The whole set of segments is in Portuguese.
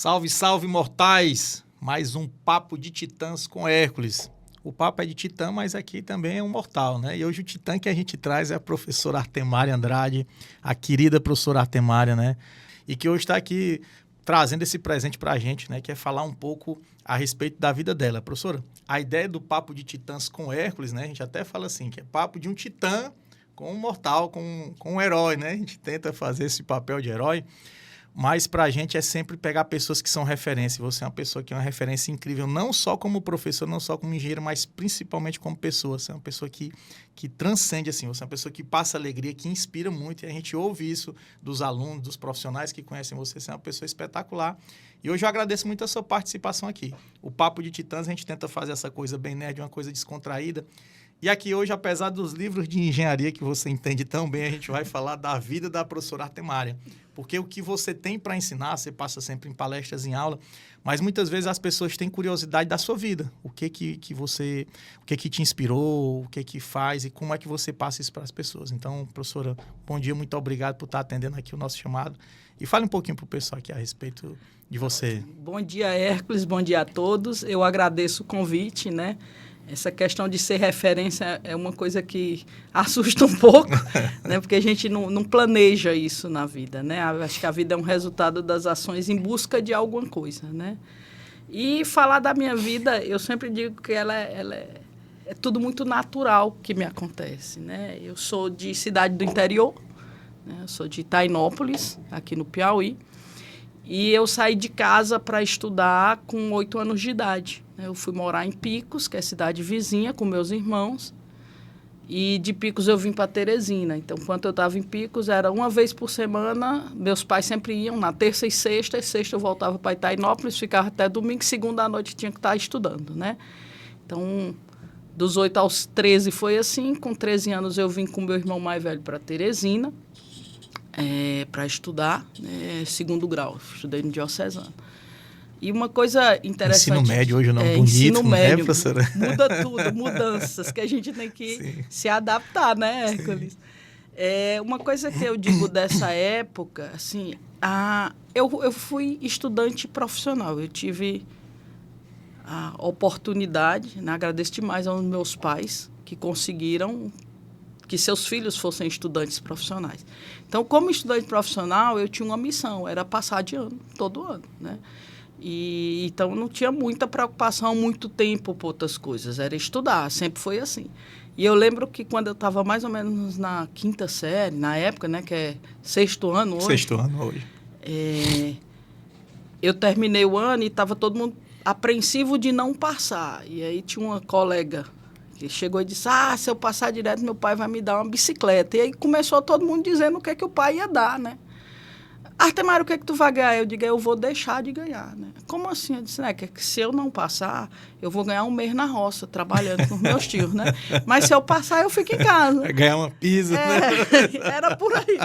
Salve, salve, mortais! Mais um Papo de Titãs com Hércules. O papo é de titã, mas aqui também é um mortal, né? E hoje o titã que a gente traz é a professora Artemária Andrade, a querida professora Artemária, né? E que hoje está aqui trazendo esse presente para a gente, né? Que é falar um pouco a respeito da vida dela. Professora, a ideia do Papo de Titãs com Hércules, né? A gente até fala assim, que é papo de um titã com um mortal, com um herói, né? A gente tenta fazer esse papel de herói. Mas para a gente é sempre pegar pessoas que são referência. Você é uma pessoa que é uma referência incrível, não só como professor, não só como engenheiro, mas principalmente como pessoa. Você é uma pessoa que transcende, assim. Você é uma pessoa que passa alegria, que inspira muito. E a gente ouve isso dos alunos, dos profissionais que conhecem você. Você é uma pessoa espetacular. E hoje eu agradeço muito a sua participação aqui. O Papo de Titãs, a gente tenta fazer essa coisa bem nerd, uma coisa descontraída. E aqui hoje, apesar dos livros de engenharia que você entende tão bem, a gente vai falar da vida da professora Artemária. Porque o que você tem para ensinar, você passa sempre em palestras, em aula, mas muitas vezes as pessoas têm curiosidade da sua vida. O que te inspirou, o que faz e como é que você passa isso para as pessoas. Então, professora, bom dia, muito obrigado por estar atendendo aqui o nosso chamado. E fale um pouquinho para o pessoal aqui a respeito de você. Bom dia, Hércules, bom dia a todos. Eu agradeço o convite, né? Essa questão de ser referência é uma coisa que assusta um pouco, né? Porque a gente não planeja isso na vida, né? Acho que a vida é um resultado das ações em busca de alguma coisa, né? E falar da minha vida, eu sempre digo que ela é tudo muito natural que me acontece, né? Eu sou de cidade do interior, né? Eu sou de Itainópolis, aqui no Piauí, e eu saí de casa para estudar com 8 anos de idade. Eu fui morar em Picos, que é cidade vizinha, com meus irmãos. E de Picos eu vim para Teresina. Então, quando eu estava em Picos, era uma vez por semana. Meus pais sempre iam na terça e sexta. E sexta eu voltava para Itainópolis, ficava até domingo. Segunda à noite tinha que estar estudando, né? Então, dos 8 aos 13 foi assim. Com 13 anos eu vim com meu irmão mais velho para Teresina, para estudar, segundo grau. Estudei no Diocesano. E uma coisa interessante... Ensino médio hoje não bonito, ensino médio, né, professora? Muda tudo, mudanças que a gente tem que se adaptar, né, Hércules? Uma coisa que eu digo dessa época, assim, eu fui estudante profissional, eu tive a oportunidade, né, agradeço demais aos meus pais que conseguiram que seus filhos fossem estudantes profissionais. Então, como estudante profissional, eu tinha uma missão, era passar de ano, todo ano, né? E, então, não tinha muita preocupação, muito tempo por outras coisas. Era estudar, sempre foi assim. E eu lembro que quando eu estava mais ou menos na 5ª série, na época, né, que é 6º ano hoje. 6º ano hoje. Eu terminei o ano e estava todo mundo apreensivo de não passar. E aí tinha uma colega que chegou e disse, se eu passar direto, meu pai vai me dar uma bicicleta. E aí começou todo mundo dizendo o que é que o pai ia dar, né? Artemária, o que é que tu vai ganhar? Eu digo, eu vou deixar de ganhar, né? Como assim? Eu disse, né, que se eu não passar, eu vou ganhar um mês na roça, trabalhando com os meus tios, né? Mas se eu passar, eu fico em casa. Vai ganhar uma pizza, né? Era por aí.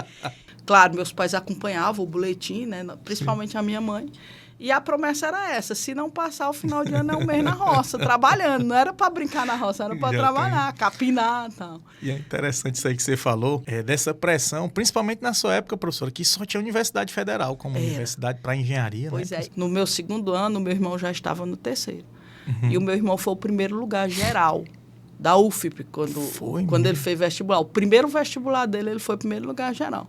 Claro, meus pais acompanhavam o boletim, né? Principalmente Sim. A minha mãe. E a promessa era essa, se não passar o final de ano é um mês na roça, trabalhando. Não era para brincar na roça, era para trabalhar, capinar e tal. E é interessante isso aí que você falou, dessa pressão, principalmente na sua época, professora, que só tinha Universidade Federal como universidade para engenharia, pois né? Pois é. No meu 2º ano, meu irmão já estava no 3º. Uhum. E o meu irmão foi o primeiro lugar geral da UFP, quando ele fez vestibular. O primeiro vestibular dele, ele foi o primeiro lugar geral.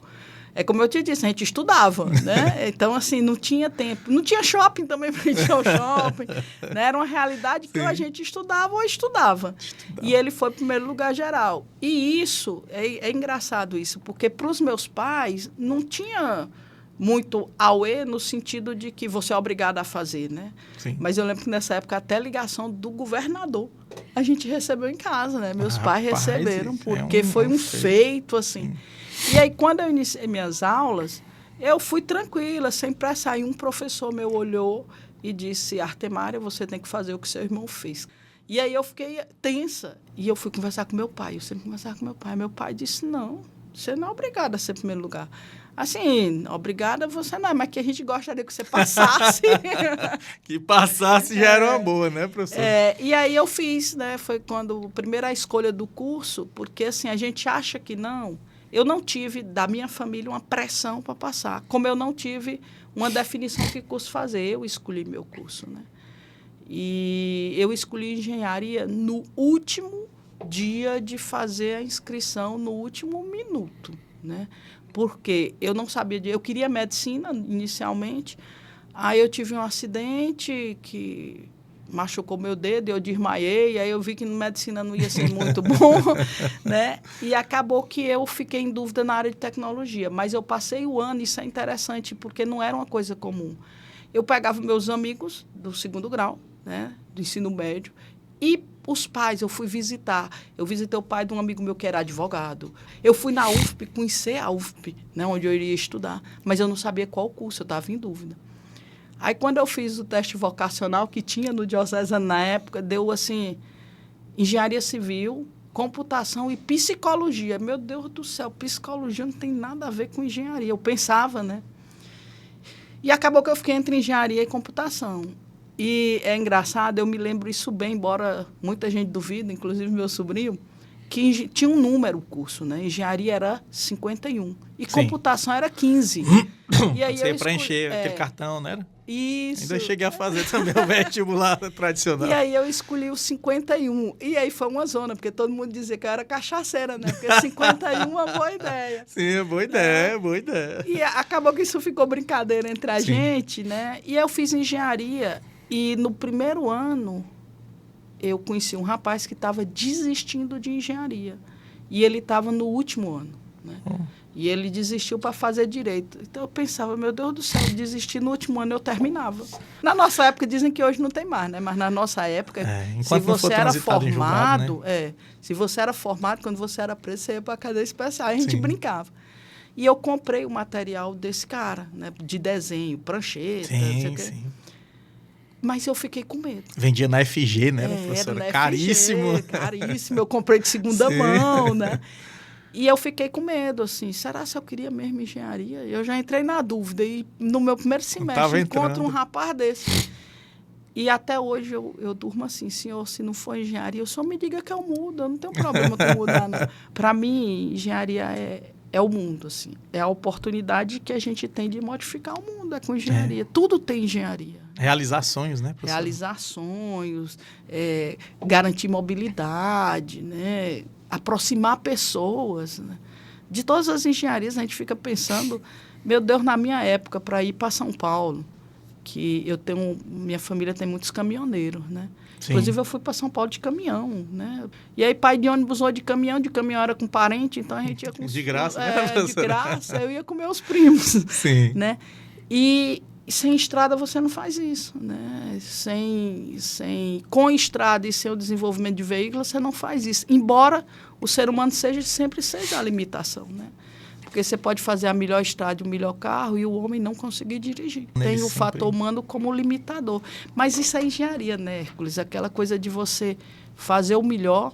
É como eu te disse, a gente estudava, né? Então, assim, não tinha tempo. Não tinha shopping também para a gente ir ao shopping. Né? Era uma realidade que ou a gente estudava ou estudava. E ele foi o primeiro lugar geral. E isso, é engraçado isso, porque para os meus pais não tinha muito auê no sentido de que você é obrigado a fazer, né? Sim. Mas eu lembro que nessa época até ligação do governador a gente recebeu em casa, né? Meus pais receberam, porque foi um feito, assim. E aí, quando eu iniciei minhas aulas, eu fui tranquila, sem pressa. Aí um professor meu olhou e disse, Artemária, você tem que fazer o que seu irmão fez. E aí eu fiquei tensa. E eu fui conversar com meu pai. Eu sempre conversava com meu pai. Meu pai disse, não, você não é obrigada a ser primeiro lugar. Assim, obrigada você não é, mas que a gente gostaria que você passasse. Que passasse já era uma boa, né, professor? E aí eu fiz, né? Foi quando a primeira escolha do curso, porque assim, a gente acha que não. eu não tive, da minha família, uma pressão para passar, como eu não tive uma definição de que curso fazer. Eu escolhi meu curso, né? E eu escolhi engenharia no último dia de fazer a inscrição, no último minuto, né? Porque eu não sabia, eu queria medicina inicialmente, aí eu tive um acidente que machucou meu dedo, eu desmaiei, aí eu vi que medicina não ia ser muito bom, né? E acabou que eu fiquei em dúvida na área de tecnologia, mas eu passei o ano, isso é interessante, porque não era uma coisa comum. Eu pegava meus amigos do 2º grau, né, do ensino médio, e os pais eu fui visitar. Eu visitei o pai de um amigo meu que era advogado. Eu fui na UFP, conhecer a UFP, né, onde eu iria estudar, mas eu não sabia qual curso, eu estava em dúvida. Aí, quando eu fiz o teste vocacional que tinha no Diocesano na época, deu, assim, engenharia civil, computação e psicologia. Meu Deus do céu, psicologia não tem nada a ver com engenharia. Eu pensava, né? E acabou que eu fiquei entre engenharia e computação. E é engraçado, eu me lembro isso bem, embora muita gente duvide, inclusive meu sobrinho, que tinha um número o curso, né? Engenharia era 51 e Sim. Computação era 15. E aí você ia preencher aquele cartão, né? Isso. Ainda cheguei a fazer também o vestibular tradicional. E aí eu escolhi o 51. E aí foi uma zona, porque todo mundo dizia que eu era cachaceira, né? Porque 51 é uma boa ideia. Sim, boa ideia, boa ideia. E acabou que isso ficou brincadeira entre a gente, né? E eu fiz engenharia. E no primeiro ano, eu conheci um rapaz que estava desistindo de engenharia. E ele estava no último ano, né? E ele desistiu para fazer direito. Então, eu pensava, meu Deus do céu, desistir no último ano, eu terminava. Na nossa época, dizem que hoje não tem mais, né? Mas na nossa época, se você era formado... julgado, né? Se você era formado, quando você era preso, você ia para a cadeia especial. A gente brincava. E eu comprei o material desse cara, né? De desenho, prancheta, não sei o quê. Sim. Mas eu fiquei com medo. Vendia na FG, né, professora? Era caríssimo. Caríssimo. Eu comprei de segunda mão, né? E eu fiquei com medo, assim, será que eu queria mesmo engenharia? Eu já entrei na dúvida e no meu primeiro semestre encontro um rapaz desse. E até hoje eu durmo assim, senhor, se não for engenharia, o senhor me diga que eu mudo, eu não tenho problema com mudar, não. Para mim, engenharia é o mundo, assim, é a oportunidade que a gente tem de modificar o mundo, é com engenharia. Tudo tem engenharia. Realizar sonhos, né, professor? Realizar sonhos, garantir mobilidade, né? Aproximar pessoas, né? De todas as engenharias, a gente fica pensando, meu Deus, na minha época, para ir para São Paulo, que minha família tem muitos caminhoneiros, né? Sim. Inclusive, eu fui para São Paulo de caminhão, né? E aí, pai de ônibus ou de caminhão era com parente, então a gente ia com... De graça, né? De graça, eu ia com meus primos. Sim. Né? E sem estrada você não faz isso, né? Com estrada e sem o desenvolvimento de veículos, você não faz isso. Embora o ser humano sempre seja a limitação, né? Porque você pode fazer a melhor estrada, o melhor carro e o homem não conseguir dirigir. Tem o fator humano como limitador. Mas isso é engenharia, né, Hércules? Aquela coisa de você fazer o melhor,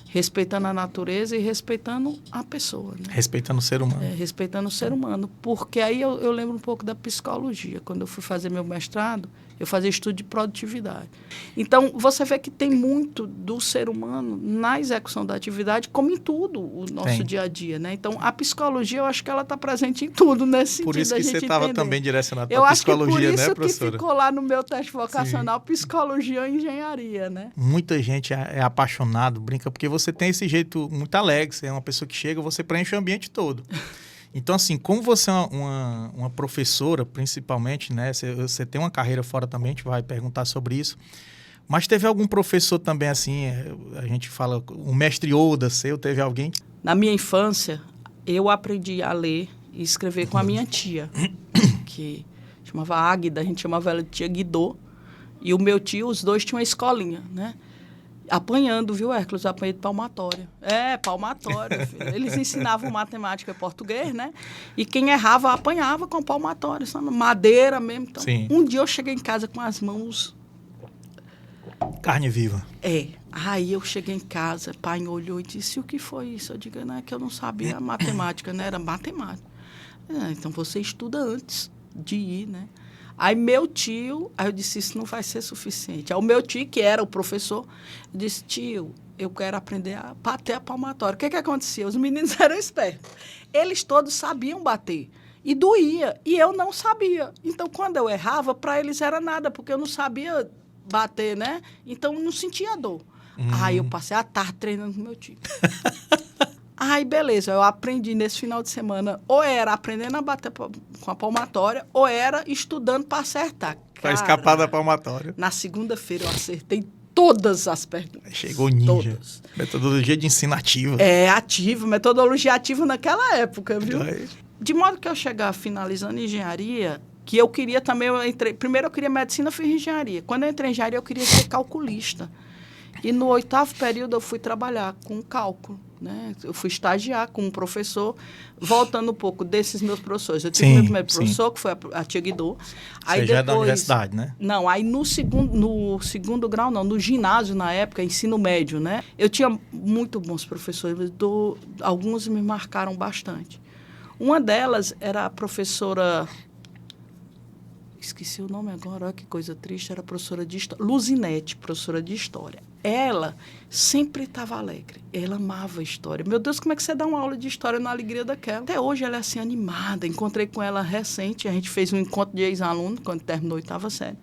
respeitando a natureza e respeitando a pessoa. Né? Respeitando o ser humano. Respeitando o ser humano. Porque aí eu lembro um pouco da psicologia. Quando eu fui fazer meu mestrado, eu fazia estudo de produtividade. Então, você vê que tem muito do ser humano na execução da atividade, como em tudo o nosso dia a dia. Né? Então, a psicologia, eu acho que ela está presente em tudo, nesse sentido. Por isso que você estava também direcionado para a psicologia, né, professora? Eu acho que por isso que ficou lá no meu teste vocacional, sim, psicologia ou engenharia, né? Muita gente é apaixonado, brinca, porque você tem esse jeito muito alegre, você é uma pessoa que chega, você preenche o ambiente todo. Então, assim, como você é uma professora, principalmente, né? Você tem uma carreira fora também, a gente vai perguntar sobre isso. Mas teve algum professor também, assim, a gente fala, um mestre Oda seu, teve alguém? Na minha infância, eu aprendi a ler e escrever com a minha tia, que chamava Águida, a gente chamava ela de tia Guidô. E o meu tio, os dois tinham uma escolinha, né? Apanhando, viu, Hércules? Apanhei de palmatória. Palmatória, filho. Eles ensinavam matemática e português, né? E quem errava, apanhava com palmatória, sabe? Madeira mesmo. Então, sim. Um dia eu cheguei em casa com as mãos... Carne viva. Aí eu cheguei em casa, pai olhou e disse, o que foi isso? Eu digo, não, é que eu não sabia matemática, né? Era matemática. Então, você estuda antes de ir, né? Aí meu tio, aí eu disse, isso não vai ser suficiente. Aí o meu tio, que era o professor, disse, tio, eu quero aprender a bater a palmatória. O que acontecia? Os meninos eram espertos. Eles todos sabiam bater. E doía. E eu não sabia. Então, quando eu errava, para eles era nada, porque eu não sabia bater, né? Então, eu não sentia dor. Aí eu passei a tarde treinando com meu tio. Aí, beleza, eu aprendi nesse final de semana, ou era aprendendo a bater com a palmatória, ou era estudando para acertar. Para escapar da palmatória. Na segunda-feira eu acertei todas as perguntas. Chegou ninja. Todas. Metodologia de ensino ativa. Ativa, metodologia ativa naquela época, viu? De modo que eu chegar finalizando engenharia, que eu queria também, primeiro eu queria medicina, fiz engenharia. Quando eu entrei em engenharia, eu queria ser calculista. E no 8º período eu fui trabalhar com cálculo, né? Eu fui estagiar com um professor, voltando um pouco desses meus professores. Eu tive meu primeiro professor, que foi a tia Guidô. Aí depois, já é da universidade, né? Não, aí no segundo grau, não, no ginásio na época, ensino médio, né? Eu tinha muito bons professores, alguns me marcaram bastante. Uma delas era a professora... Esqueci o nome agora, olha que coisa triste, era professora de história, Luzinete, professora de história. Ela sempre estava alegre, ela amava a história. Meu Deus, como é que você dá uma aula de história na alegria daquela? Até hoje ela é assim animada, encontrei com ela recente, a gente fez um encontro de ex-aluno, quando terminou a 8ª série.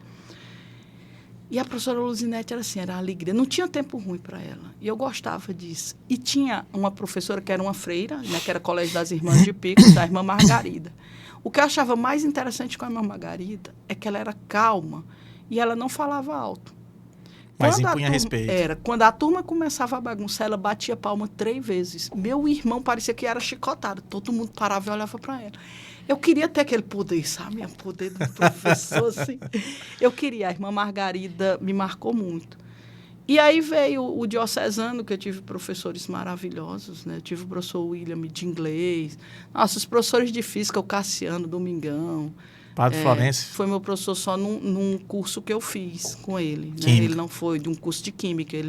E a professora Luzinete era assim, era alegria, não tinha tempo ruim para ela, e eu gostava disso. E tinha uma professora que era uma freira, né, que era Colégio das Irmãs de Pico, da irmã Margarida. O que eu achava mais interessante com a irmã Margarida é que ela era calma e ela não falava alto. Mas impunha respeito. Quando a turma começava a bagunçar, ela batia palma 3 vezes. Meu irmão parecia que era chicotado. Todo mundo parava e olhava para ela. Eu queria ter aquele poder, sabe? O poder do professor, assim. Eu queria. A irmã Margarida me marcou muito. E aí veio o diocesano, que eu tive professores maravilhosos, né? Eu tive o professor William de inglês. Nossa, os professores de física, o Cassiano, Domingão. Padre Florencio. Foi meu professor só num curso que eu fiz com ele. Né? Ele não foi de um curso de química, eu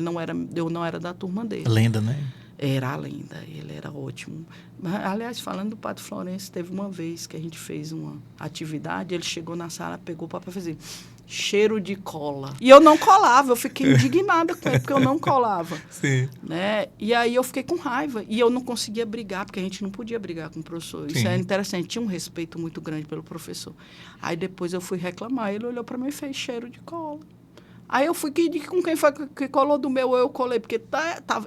não era da turma dele. Lenda, né? Era a lenda, ele era ótimo. Aliás, falando do Padre Florencio, teve uma vez que a gente fez uma atividade, ele chegou na sala, pegou o papel e fez cheiro de cola. E eu não colava, eu fiquei indignada com ele, porque eu não colava. Sim. Né? E aí eu fiquei com raiva. E eu não conseguia brigar, porque a gente não podia brigar com o professor. Isso era interessante, tinha um respeito muito grande pelo professor. Aí depois eu fui reclamar, ele olhou para mim e fez cheiro de cola. Aí eu fui com quem foi que colou do meu, eu colei, porque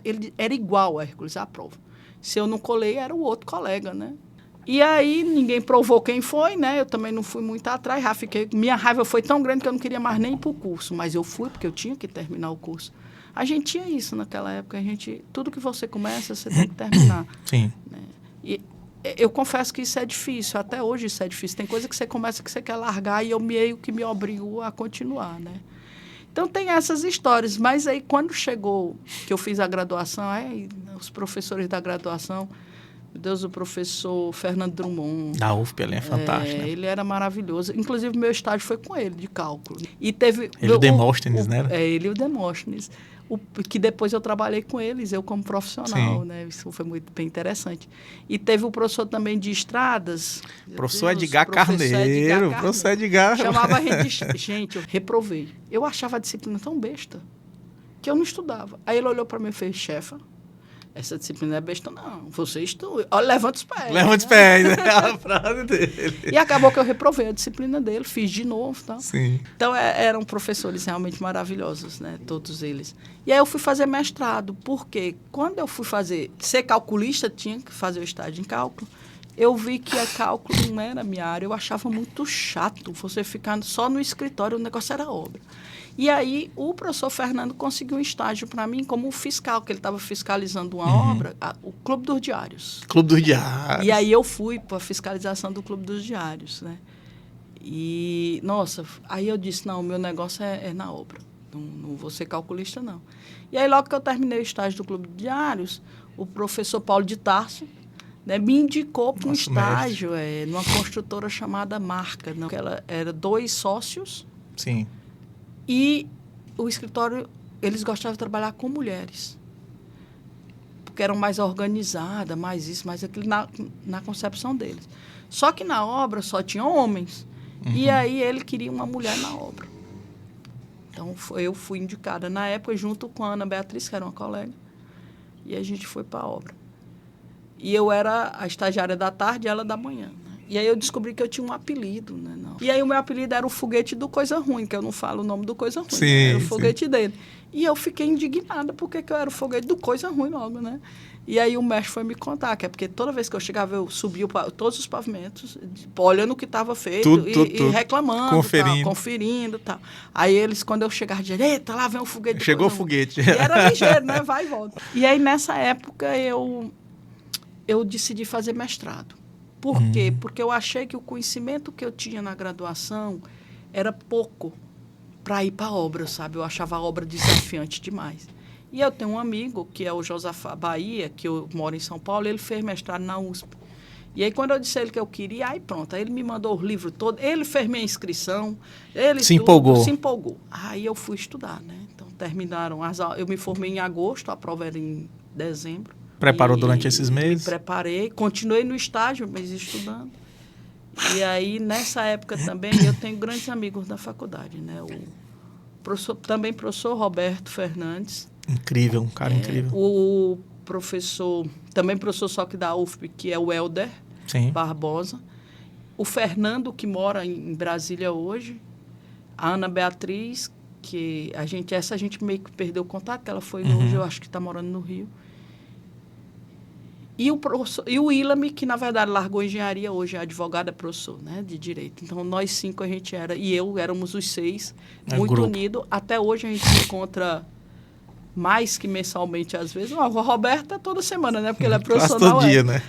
ele era igual a Hércules, a prova. Se eu não colei, era o outro colega, né? E aí ninguém provou quem foi, né? Eu também não fui muito atrás, já fiquei... Minha raiva foi tão grande que eu não queria mais nem ir para o curso, mas eu fui porque eu tinha que terminar o curso. A gente tinha isso naquela época, tudo que você começa, você tem que terminar. Sim. Né? E eu confesso que isso é difícil, até hoje isso é difícil. Tem coisa que você começa que você quer largar e eu meio que me obrigo a continuar, né? Então, tem essas histórias. Mas aí, quando chegou, que eu fiz a graduação, os professores da graduação, meu Deus, o professor Fernando Drummond. Da UFP, ele é fantástico, né? Ele era maravilhoso. Inclusive, meu estágio foi com ele, de cálculo. E teve... Ele e o Demóstenes, né? Ele e o Demóstenes. Que depois eu trabalhei com eles, eu como profissional, Sim. né? Isso foi muito bem interessante. E teve o professor também de estradas. Professor Edgar Carneiro. Professor Edgar. Chamava a gente de... Gente, eu reprovei. Eu achava a disciplina tão besta que eu não estudava. Aí ele olhou para mim e fez, chefa, essa disciplina é besta, não. Você estuda. Levanta os pés. Levanta os pés, né? A frase dele. E acabou que eu reprovei a disciplina dele, fiz de novo. Tá? Sim. Então, eram professores realmente maravilhosos, né? Todos eles. E aí eu fui fazer mestrado, porque quando eu fui ser calculista, tinha que fazer o estágio em cálculo. Eu vi que a cálculo não era a minha área, eu achava muito chato você ficar só no escritório, o negócio era obra. E aí, o professor Fernando conseguiu um estágio para mim como fiscal, que ele estava fiscalizando uma obra, o Clube dos Diários. Clube dos Diários. E aí eu fui para a fiscalização do Clube dos Diários, né? E, nossa, aí eu disse, não, o meu negócio é na obra, não vou ser calculista, não. E aí, logo que eu terminei o estágio do Clube dos Diários, o professor Paulo de Tarso, né, me indicou para um estágio numa construtora chamada Marca, que ela era 2 sócios. Sim. E o escritório, eles gostavam de trabalhar com mulheres. Porque eram mais organizadas, mais isso, mais aquilo, na concepção deles. Só que na obra só tinham homens. E aí ele queria uma mulher na obra. Então eu fui indicada na época junto com a Ana Beatriz, que era uma colega, e a gente foi para a obra. E eu era a estagiária da tarde e ela da manhã. Né? E aí eu descobri que eu tinha um apelido. Né? Não. E aí o meu apelido era o foguete do Coisa Ruim, que eu não falo o nome do Coisa Ruim. Sim, né? Era o foguete dele. E eu fiquei indignada porque eu era o foguete do Coisa Ruim logo, né? E aí o mestre foi me contar, que é porque toda vez que eu chegava, eu subia todos os pavimentos, olhando o que estava feito e reclamando, conferindo e tal. Aí eles, quando eu chegava, diziam, eita, lá vem o foguete. Chegou o foguete. E era ligeiro, né? Vai e volta. E aí, nessa época, eu decidi fazer mestrado. Por quê? Porque eu achei que o conhecimento que eu tinha na graduação era pouco para ir para a obra, sabe? Eu achava a obra desafiante demais. E eu tenho um amigo, que é o Josafá Bahia, que eu moro em São Paulo, ele fez mestrado na USP. E aí, quando eu disse a ele que eu queria, aí pronto, aí ele me mandou os livros todos, ele fez minha inscrição, ele se empolgou. Aí eu fui estudar, né? Então, terminaram as aulas, eu me formei em agosto, a prova era em dezembro. Preparou durante esses meses? Me preparei, continuei no estágio, mas estudando. E aí, nessa época também, eu tenho grandes amigos da faculdade, né? Professor Roberto Fernandes. Incrível, um cara incrível. O professor, também professor só que da UFP, que é o Helder Barbosa. O Fernando, que mora em Brasília hoje. A Ana Beatriz, que a gente meio que perdeu o contato, que ela foi hoje, eu acho que está morando no Rio. E o Ilame, que na verdade largou engenharia, hoje é advogado, é professor, né, de direito. Então, nós 5 a gente era, e eu éramos os 6, muito unidos. Até hoje a gente se encontra mais que mensalmente, às vezes. O Roberto é toda semana, né, porque ele é profissional. Todo dia, né?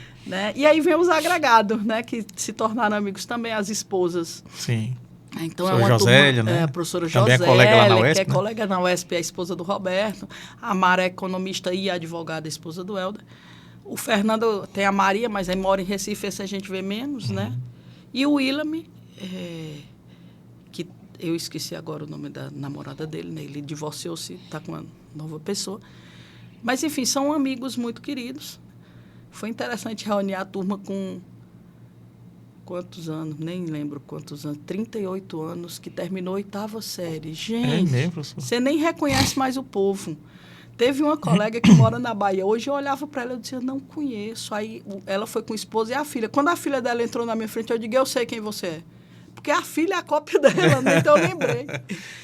E aí vem os agregados, né, que se tornaram amigos também, as esposas. Sim. Então, é uma Josélia, turma, né? a professora Também Josélia, é colega lá na UESP, que é né? colega na UESP, é a esposa do Roberto. A Mara é economista e advogada, a esposa do Helder. O Fernando tem a Maria, mas aí mora em Recife, esse a gente vê menos, né? E o Ilame, que eu esqueci agora o nome da namorada dele, né? Ele divorciou-se, está com uma nova pessoa. Mas, enfim, são amigos muito queridos. Foi interessante reunir a turma com quantos anos? Nem lembro quantos anos. 38 anos, que terminou a 8ª série. Gente, você nem reconhece mais o povo. Teve uma colega que mora na Bahia. Hoje eu olhava para ela e dizia, não conheço. Aí ela foi com o esposo e a filha. Quando a filha dela entrou na minha frente, eu digo, eu sei quem você é. Porque a filha é a cópia dela, né? Então eu lembrei.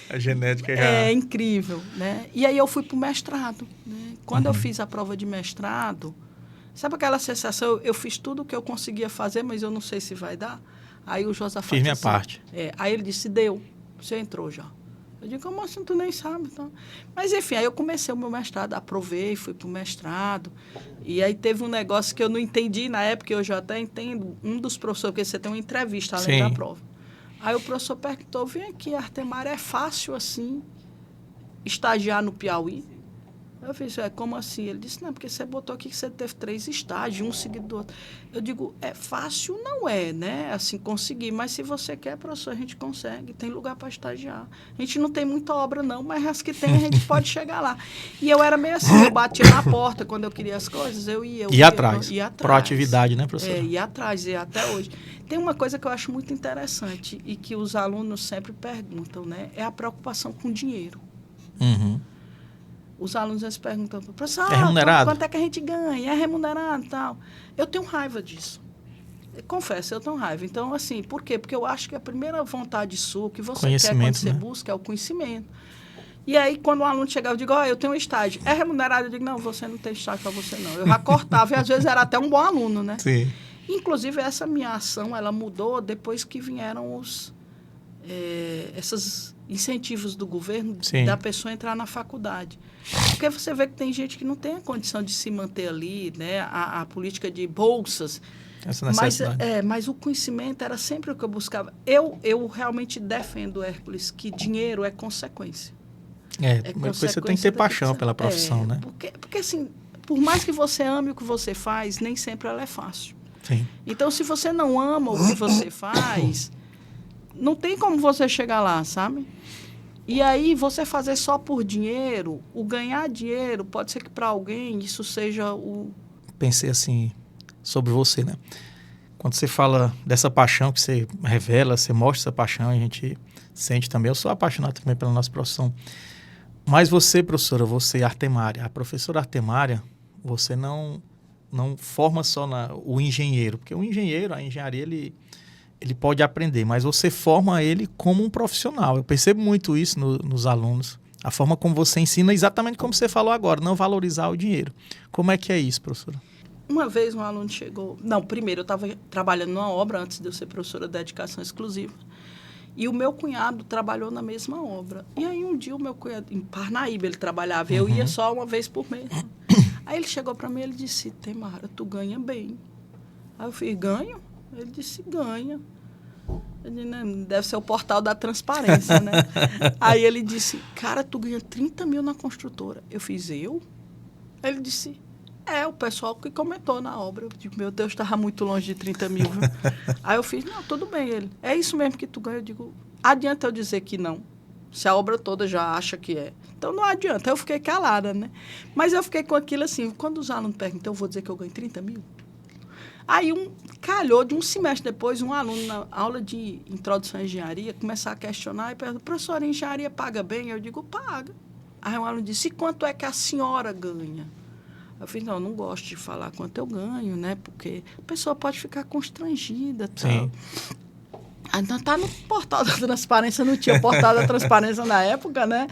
A genética já... É incrível, né? E aí eu fui para o mestrado. Né? Quando eu fiz a prova de mestrado, sabe aquela sensação? Eu fiz tudo o que eu conseguia fazer, mas eu não sei se vai dar. Aí o Josafá fiz minha parte. Aí ele disse, deu. Você entrou já. Eu digo, como assim, tu nem sabe? Então. Mas, enfim, aí eu comecei o meu mestrado, aprovei, fui para o mestrado. E aí teve um negócio que eu não entendi na época, eu já até entendo, um dos professores, porque você tem uma entrevista além da prova. Aí o professor perguntou, vem aqui, Artemária, é fácil assim estagiar no Piauí? Eu fiz, como assim? Ele disse, não, porque você botou aqui que você teve 3 estágios, um seguido do outro. Eu digo, é fácil, não é, né? Assim, conseguir, mas se você quer, professor, a gente consegue, tem lugar para estagiar. A gente não tem muita obra, não, mas as que tem, a gente pode chegar lá. E eu era meio assim, eu batia na porta quando eu queria as coisas, eu ia. Ia atrás. Proatividade, né, professor? Ia atrás, e até hoje. Tem uma coisa que eu acho muito interessante e que os alunos sempre perguntam, né? É a preocupação com dinheiro. Os alunos eles perguntam, professor, quanto é que a gente ganha? É remunerado e tal. Eu tenho raiva disso. Confesso, eu tenho raiva. Então, assim, por quê? Porque eu acho que a primeira vontade sua, que você quer quando você busca, é o conhecimento. E aí, quando o aluno chegava, eu digo, eu tenho um estágio. É remunerado? Eu digo, não, você não tem estágio para você, não. Eu já cortava e, às vezes, era até um bom aluno, né? Sim. Inclusive, essa minha ação, ela mudou depois que vieram esses incentivos do governo da pessoa entrar na faculdade. Porque você vê que tem gente que não tem a condição de se manter ali, né? A política de bolsas. Mas o conhecimento era sempre o que eu buscava. Eu realmente defendo, Hércules, que dinheiro é consequência. Você tem que ter paixão pela profissão, né? Porque, assim, por mais que você ame o que você faz, nem sempre ela é fácil. Sim. Então, se você não ama o que você faz, não tem como você chegar lá, sabe? E aí, você fazer só por dinheiro, o ganhar dinheiro, pode ser que para alguém isso seja o... Pensei assim, sobre você, né? Quando você fala dessa paixão que você revela, você mostra essa paixão, a gente sente também. Eu sou apaixonado também pela nossa profissão. Mas você, professora, você, Artemária, a professora Artemária, você não forma só o engenheiro, porque o engenheiro, a engenharia, ele pode aprender, mas você forma ele como um profissional. Eu percebo muito isso nos alunos. A forma como você ensina, exatamente como você falou agora, não valorizar o dinheiro. Como é que é isso, professora? Uma vez um aluno chegou... Não, primeiro eu estava trabalhando numa obra antes de eu ser professora de dedicação exclusiva. E o meu cunhado trabalhou na mesma obra. E aí um dia o meu cunhado, em Parnaíba ele trabalhava, eu ia só uma vez por mês. Aí ele chegou para mim e ele disse, Temara, tu ganha bem. Aí eu falei, ganho? Ele disse, ganha. Eu disse, né, deve ser o portal da transparência, né? Aí ele disse, cara, tu ganha 30 mil na construtora. Eu fiz, eu? Aí ele disse, o pessoal que comentou na obra. Eu digo, meu Deus, estava muito longe de 30 mil. Viu? Aí eu fiz, não, tudo bem. Ele, é isso mesmo que tu ganha? Eu digo, adianta eu dizer que não, se a obra toda já acha que é. Então não adianta. Aí eu fiquei calada, né? Mas eu fiquei com aquilo assim, quando os alunos perguntam, eu vou dizer que eu ganho 30 mil? Aí calhou de um semestre depois, um aluno na aula de introdução à engenharia começar a questionar e perguntou, professora, a engenharia paga bem? Eu digo, paga. Aí um aluno disse, e quanto é que a senhora ganha? Eu falei, não gosto de falar quanto eu ganho, né? Porque a pessoa pode ficar constrangida. Sim. Ainda está no portal da transparência, não tinha o portal da transparência na época, né?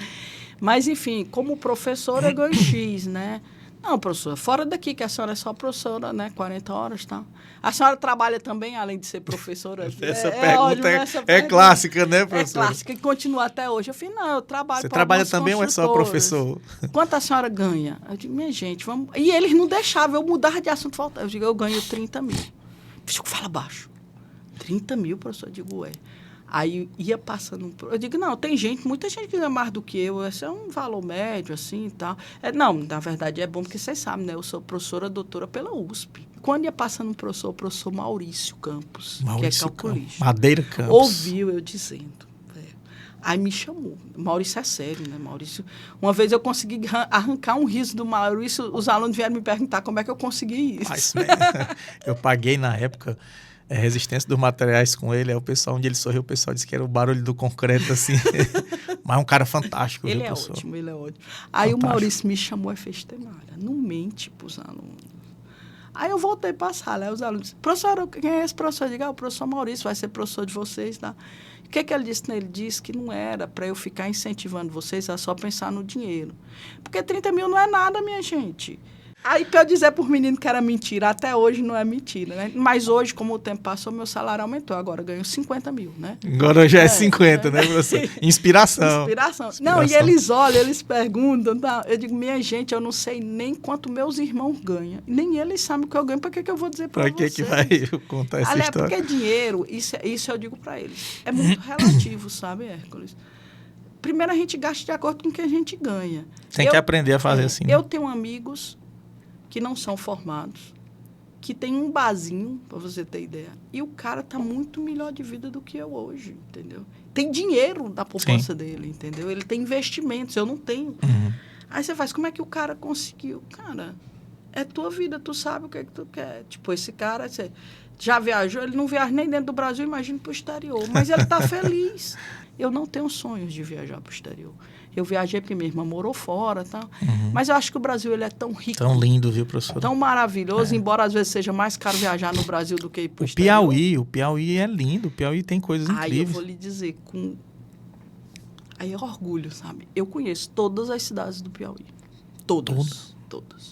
Mas, enfim, como professora, eu ganho X, né? Não, professora, fora daqui, que a senhora é só professora, né? 40 horas, tá? A senhora trabalha também, além de ser professora? Essa pergunta é clássica, né, professora? É clássica, e continua até hoje. Eu falei, não, eu trabalho Você trabalha também ou é só professor? Quanto a senhora ganha? Eu digo, minha gente, vamos... E eles não deixavam eu mudar de assunto. Eu digo, eu ganho 30 mil. Fala baixo. 30 mil, professor? Eu digo, Aí ia passando eu digo, não, tem muita gente que ganha mais do que eu, esse é um valor médio, assim, e tal. Não, na verdade, é bom porque vocês sabem, né? Eu sou professora doutora pela USP. Quando ia passando o professor Maurício Campos, que é calculista. Madeira Campos. Ouviu eu dizendo. Aí me chamou. Maurício é sério, né, Maurício? Uma vez eu consegui arrancar um riso do Maurício, os alunos vieram me perguntar como é que eu consegui isso. Eu paguei na época... resistência dos materiais com ele, o pessoal, onde ele sorriu, o pessoal disse que era o barulho do concreto, assim. Mas é um cara fantástico, ele viu, é professor? Ótimo, ele é ótimo. Aí fantástico. O Maurício me chamou e fez, Temara, não mente pros alunos. Aí eu voltei para a sala, aí os alunos disseram, professor, quem é esse professor? Eu digo, o professor Maurício vai ser professor de vocês, tá? O que ele disse? Ele disse que não era para eu ficar incentivando vocês a só pensar no dinheiro. Porque 30 mil não é nada, minha gente. Aí, para eu dizer para os meninos que era mentira, até hoje não é mentira, né? Mas hoje, como o tempo passou, meu salário aumentou. Agora eu ganho 50 mil, né? Agora já é 50, né, professor? Inspiração. Não, e eles olham, eles perguntam. Tá? Eu digo, minha gente, eu não sei nem quanto meus irmãos ganham. Nem eles sabem o que eu ganho. Para que eu vou dizer para vocês? Para que vai contar essa história? Porque dinheiro, isso eu digo para eles, é muito relativo, sabe, Hércules? Primeiro, a gente gasta de acordo com o que a gente ganha. Tem que aprender a fazer assim. Eu tenho amigos que não são formados, que tem um barzinho, para você ter ideia, e o cara tá muito melhor de vida do que eu hoje, entendeu? Tem dinheiro na poupança dele, entendeu? Ele tem investimentos, eu não tenho. Aí você faz, como é que o cara conseguiu? Cara, é tua vida, tu sabe o que é que tu quer. Tipo, esse cara, você já viajou, ele não viaja nem dentro do Brasil, imagina para o exterior, mas ele tá feliz. Eu não tenho sonhos de viajar para o exterior. Eu viajei porque minha irmã morou fora, tá? Mas eu acho que o Brasil ele é tão rico. Tão lindo, viu, professor? Tão maravilhoso, embora às vezes seja mais caro viajar no Brasil do que ir para o exterior. O Piauí é lindo, o Piauí tem coisas incríveis. Aí eu vou lhe dizer, aí é orgulho, sabe? Eu conheço todas as cidades do Piauí. Todas.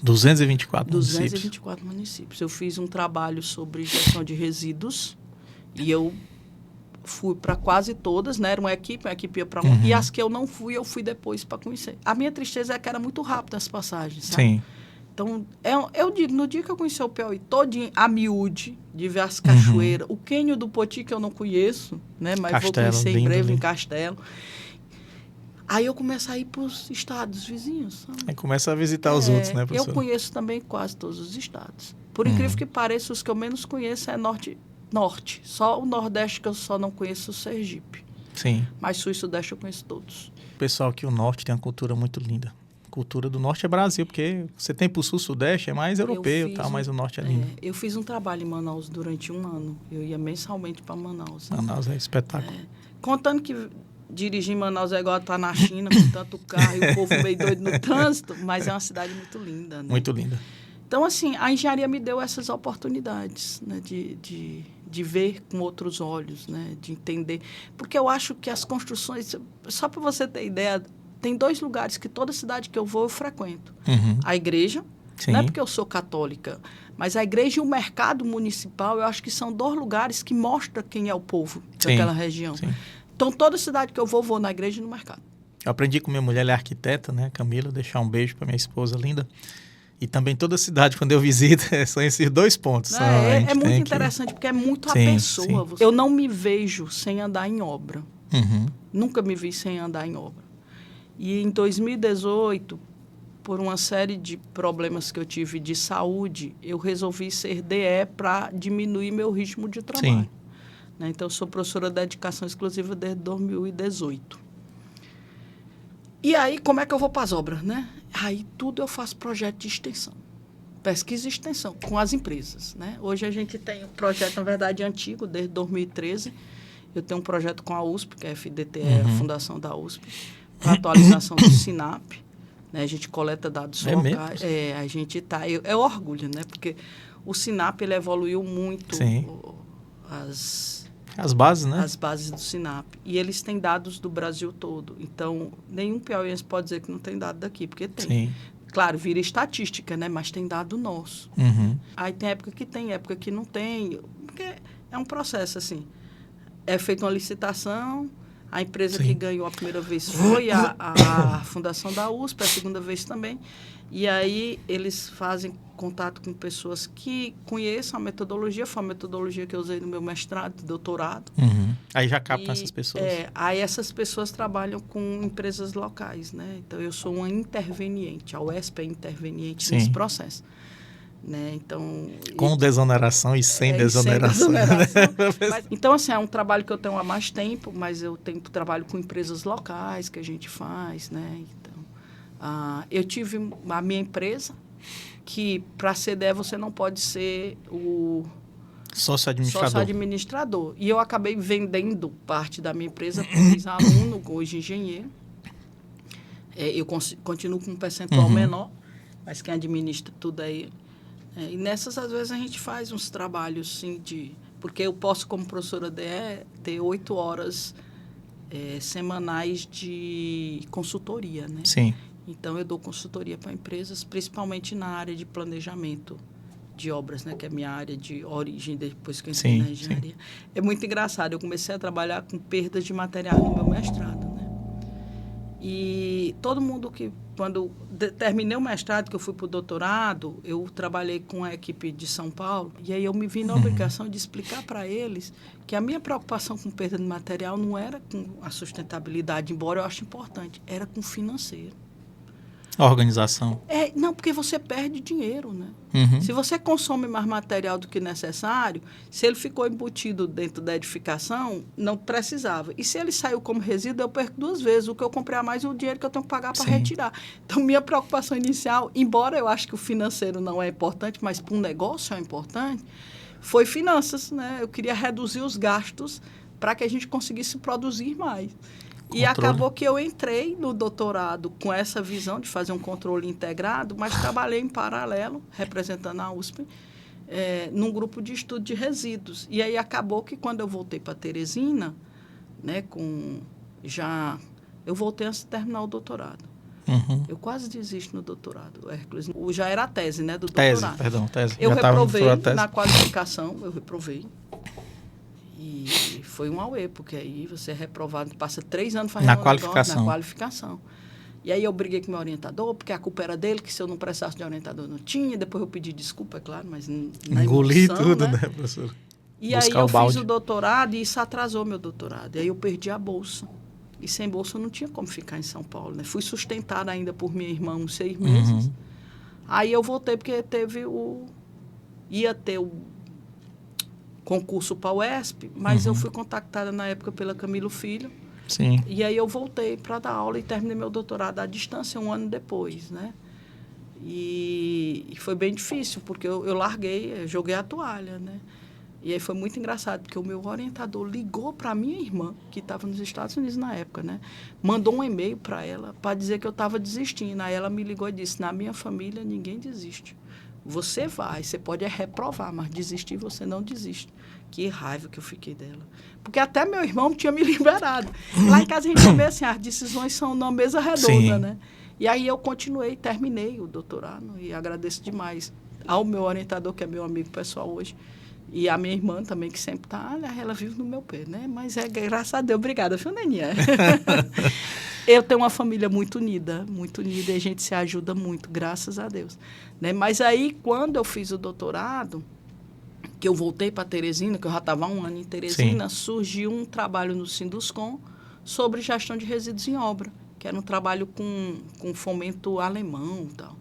224 municípios. 224 municípios. Eu fiz um trabalho sobre gestão de resíduos e eu fui para quase todas, né? Era uma equipe ia para uma. E as que eu não fui, eu fui depois para conhecer. A minha tristeza é que era muito rápido as passagens, sabe? Sim. Então, eu digo, no dia que eu conheci o Piauí todinho, a miúde, de ver as cachoeiras, o Quênio do Poti, que eu não conheço, né? Mas Castelo, vou conhecer em breve em Castelo. Aí eu começo a ir para os estados vizinhos. Sabe? Aí começa a visitar os outros, né, professor? Eu conheço também quase todos os estados. Por incrível que pareça, os que eu menos conheço é norte. Só o Nordeste que eu só não conheço o Sergipe. Sim. Mas Sul e Sudeste eu conheço todos. Pessoal, que o Norte tem uma cultura muito linda. cultura do norte é Brasil, porque você tem pro sul, sudeste, é mais europeu, tal, mas o norte é lindo. Eu fiz um trabalho em Manaus durante um ano. Eu ia mensalmente para Manaus. Manaus é espetáculo. Contando que dirigir em Manaus é igual estar na China, com tanto carro e o povo meio doido no trânsito, mas é uma cidade muito linda, né? Muito linda. Então, assim, a engenharia me deu essas oportunidades, né, de ver com outros olhos, né, de entender. Porque eu acho que as construções, só para você ter ideia, tem 2 lugares que toda cidade que eu vou eu frequento. Uhum. A igreja, Sim. não é porque eu sou católica, mas a igreja e o mercado municipal, eu acho que são 2 lugares que mostram quem é o povo daquela região. Sim. Então, toda cidade que eu vou na igreja e no mercado. Eu aprendi com minha mulher, ela é arquiteta, né, Camila, deixar um beijo para minha esposa linda. E também toda cidade, quando eu visito, são esses 2 pontos. É muito interessante, porque é muito a pessoa. Sim. Eu não me vejo sem andar em obra. Uhum. Nunca me vi sem andar em obra. E em 2018, por uma série de problemas que eu tive de saúde, eu resolvi ser DE para diminuir meu ritmo de trabalho. Sim. Né? Então, eu sou professora de dedicação exclusiva desde 2018. E aí, como é que eu vou para as obras, né? Aí, tudo eu faço projeto de extensão. Pesquisa e extensão, com as empresas, né? Hoje a gente tem um projeto, na verdade, antigo, desde 2013. Eu tenho um projeto com a USP, que é a FDT, é a fundação da USP, para atualização do SINAP. Né? A gente coleta dados locais. A gente está... É orgulho, né? Porque o SINAP, ele evoluiu muito as bases, né? As bases do SINAP. E eles têm dados do Brasil todo. Então, nenhum piauiense pode dizer que não tem dado daqui, porque tem. Sim. Claro, vira estatística, né? Mas tem dado nosso. Uhum. Aí tem época que tem, época que não tem. Porque é um processo, assim. É feita uma licitação, a empresa que ganhou a primeira vez foi a Fundação da USP, a segunda vez também. E aí eles fazem contato com pessoas que conheçam a metodologia, foi a metodologia que eu usei no meu mestrado, doutorado. Uhum. Aí já captam essas pessoas. Aí essas pessoas trabalham com empresas locais, né? Então, eu sou uma interveniente, a UESP é interveniente nesse processo. Né? Então, com desoneração e sem desoneração. Então, assim, é um trabalho que eu tenho há mais tempo, mas eu trabalho com empresas locais que a gente faz, né? Então, eu tive a minha empresa, que para ser DE você não pode ser o sócio-administrador. E eu acabei vendendo parte da minha empresa para um ex-aluno, hoje engenheiro. Eu continuo com um percentual menor, mas quem administra tudo aí. E nessas, às vezes, a gente faz uns trabalhos, sim, porque eu posso, como professora DE, ter 8 horas semanais de consultoria, né? Sim. Então, eu dou consultoria para empresas, principalmente na área de planejamento de obras, né? Que é a minha área de origem, depois que eu entrei na engenharia. Sim. É muito engraçado, eu comecei a trabalhar com perdas de material no meu mestrado, né? E todo mundo que, quando terminei o mestrado, que eu fui para o doutorado, eu trabalhei com a equipe de São Paulo, e aí eu me vi na obrigação de explicar para eles que a minha preocupação com perda de material não era com a sustentabilidade, embora eu ache importante, era com o financeiro. A organização. Não, porque você perde dinheiro, né? Uhum. Se você consome mais material do que necessário, se ele ficou embutido dentro da edificação, não precisava. E se ele saiu como resíduo, eu perco 2 vezes. O que eu comprei a mais e o dinheiro que eu tenho que pagar para retirar. Então, minha preocupação inicial, embora eu acho que o financeiro não é importante, mas para um negócio é importante, foi finanças, né? Eu queria reduzir os gastos para que a gente conseguisse produzir mais. E acabou que eu entrei no doutorado com essa visão de fazer um controle integrado, mas trabalhei em paralelo, representando a USP, num grupo de estudo de resíduos. E aí acabou que quando eu voltei para Teresina, né, eu voltei antes de terminar o doutorado. Uhum. Eu quase desisto no doutorado, Hércules. Já era a tese, né, do doutorado. Tese. Eu reprovei na qualificação, E foi um auê, porque aí você é reprovado, passa 3 anos fazendo na qualificação. E aí eu briguei com o meu orientador, porque a culpa era dele, que se eu não precisasse de orientador não tinha. Depois eu pedi desculpa, é claro, mas na engoli emoção, tudo, né, professor? E aí eu fiz o doutorado e isso atrasou meu doutorado. E aí eu perdi a bolsa. E sem bolsa eu não tinha como ficar em São Paulo, né? Fui sustentada ainda por minha irmã uns 6 meses. Aí eu voltei porque ia ter o concurso para a UESP, mas eu fui contactada na época pela Camilo Filho, Sim. E aí eu voltei para dar aula e terminei meu doutorado à distância 1 ano depois, né? E foi bem difícil, porque eu larguei, eu joguei a toalha, né? E aí foi muito engraçado, porque o meu orientador ligou para a minha irmã, que estava nos Estados Unidos na época, né? Mandou um e-mail para ela para dizer que eu estava desistindo. Aí ela me ligou e disse, na minha família ninguém desiste. Você vai, você pode reprovar, mas desistir você não desiste. Que raiva que eu fiquei dela. Porque até meu irmão tinha me liberado. Lá em casa a gente vê assim, as decisões são na mesa redonda, Sim. né? E aí eu continuei, terminei o doutorado e agradeço demais ao meu orientador, que é meu amigo pessoal hoje, e a minha irmã também, que sempre está, ela vive no meu pé, né? Mas graças a Deus, obrigada, viu, Neninha? Eu tenho uma família muito unida, e a gente se ajuda muito, graças a Deus. Né? Mas aí, quando eu fiz o doutorado, que eu voltei para Teresina, que eu já estava há 1 ano em Teresina, surgiu um trabalho no Sinduscom sobre gestão de resíduos em obra, que era um trabalho com fomento alemão e tal.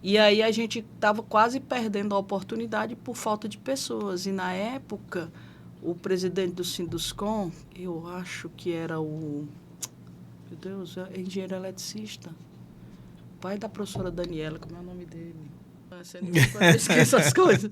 E aí a gente estava quase perdendo a oportunidade por falta de pessoas. E, na época, o presidente do Sinduscom, eu acho que era o... Meu Deus, é engenheiro eletricista. Pai da professora Daniela, como é o nome dele? Eu esqueço as coisas.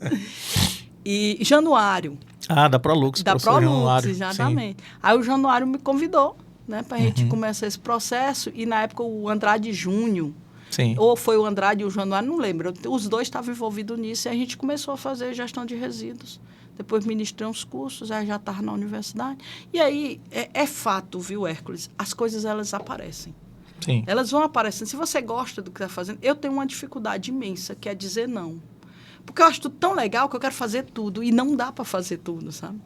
E Januário. Da Prolux, Da professor Prolux, Januário. exatamente. Sim. Aí o Januário me convidou, né, para a gente começar esse processo. E, na época, o Andrade Júnior, Sim. ou foi o Andrade e o Januário, não lembro. Os dois estavam envolvidos nisso e a gente começou a fazer gestão de resíduos. Depois ministrei uns cursos, aí já estava na universidade. E aí, é fato, viu, Hércules? As coisas, elas aparecem. Sim. Elas vão aparecendo. Se você gosta do que está fazendo, eu tenho uma dificuldade imensa, que é dizer não. Porque eu acho tudo tão legal que eu quero fazer tudo. E não dá para fazer tudo, sabe?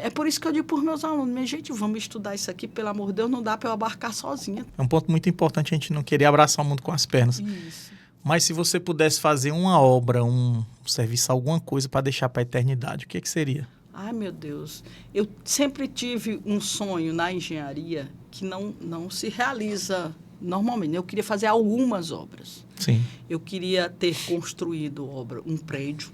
É por isso que eu digo para os meus alunos, minha gente, vamos estudar isso aqui, pelo amor de Deus, não dá para eu abarcar sozinha. É um ponto muito importante a gente não querer abraçar o mundo com as pernas. Isso. Mas se você pudesse fazer uma obra, um serviço, alguma coisa para deixar para a eternidade, o que seria? Ai, meu Deus. Eu sempre tive um sonho na engenharia que não se realiza normalmente. Eu queria fazer algumas obras. Sim. Eu queria ter construído um prédio.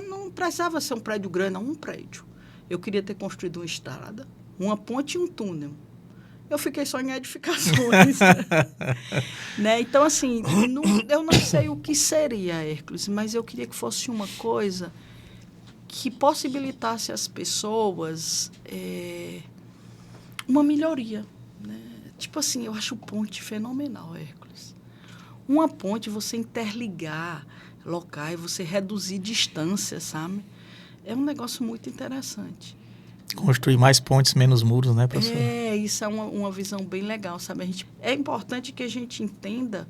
Não precisava ser um prédio grande, não, um prédio. Eu queria ter construído uma estrada, uma ponte e um túnel. Eu fiquei só em edificações. Né? Então, assim, eu não sei o que seria, Hércules, mas eu queria que fosse uma coisa que possibilitasse às pessoas uma melhoria. Né? Tipo assim, eu acho ponte fenomenal, Hércules. Uma ponte, você interligar locais, você reduzir distâncias, sabe? É um negócio muito interessante. Construir mais pontes, menos muros, né, professor? Isso é uma visão bem legal, sabe? É importante que a gente entenda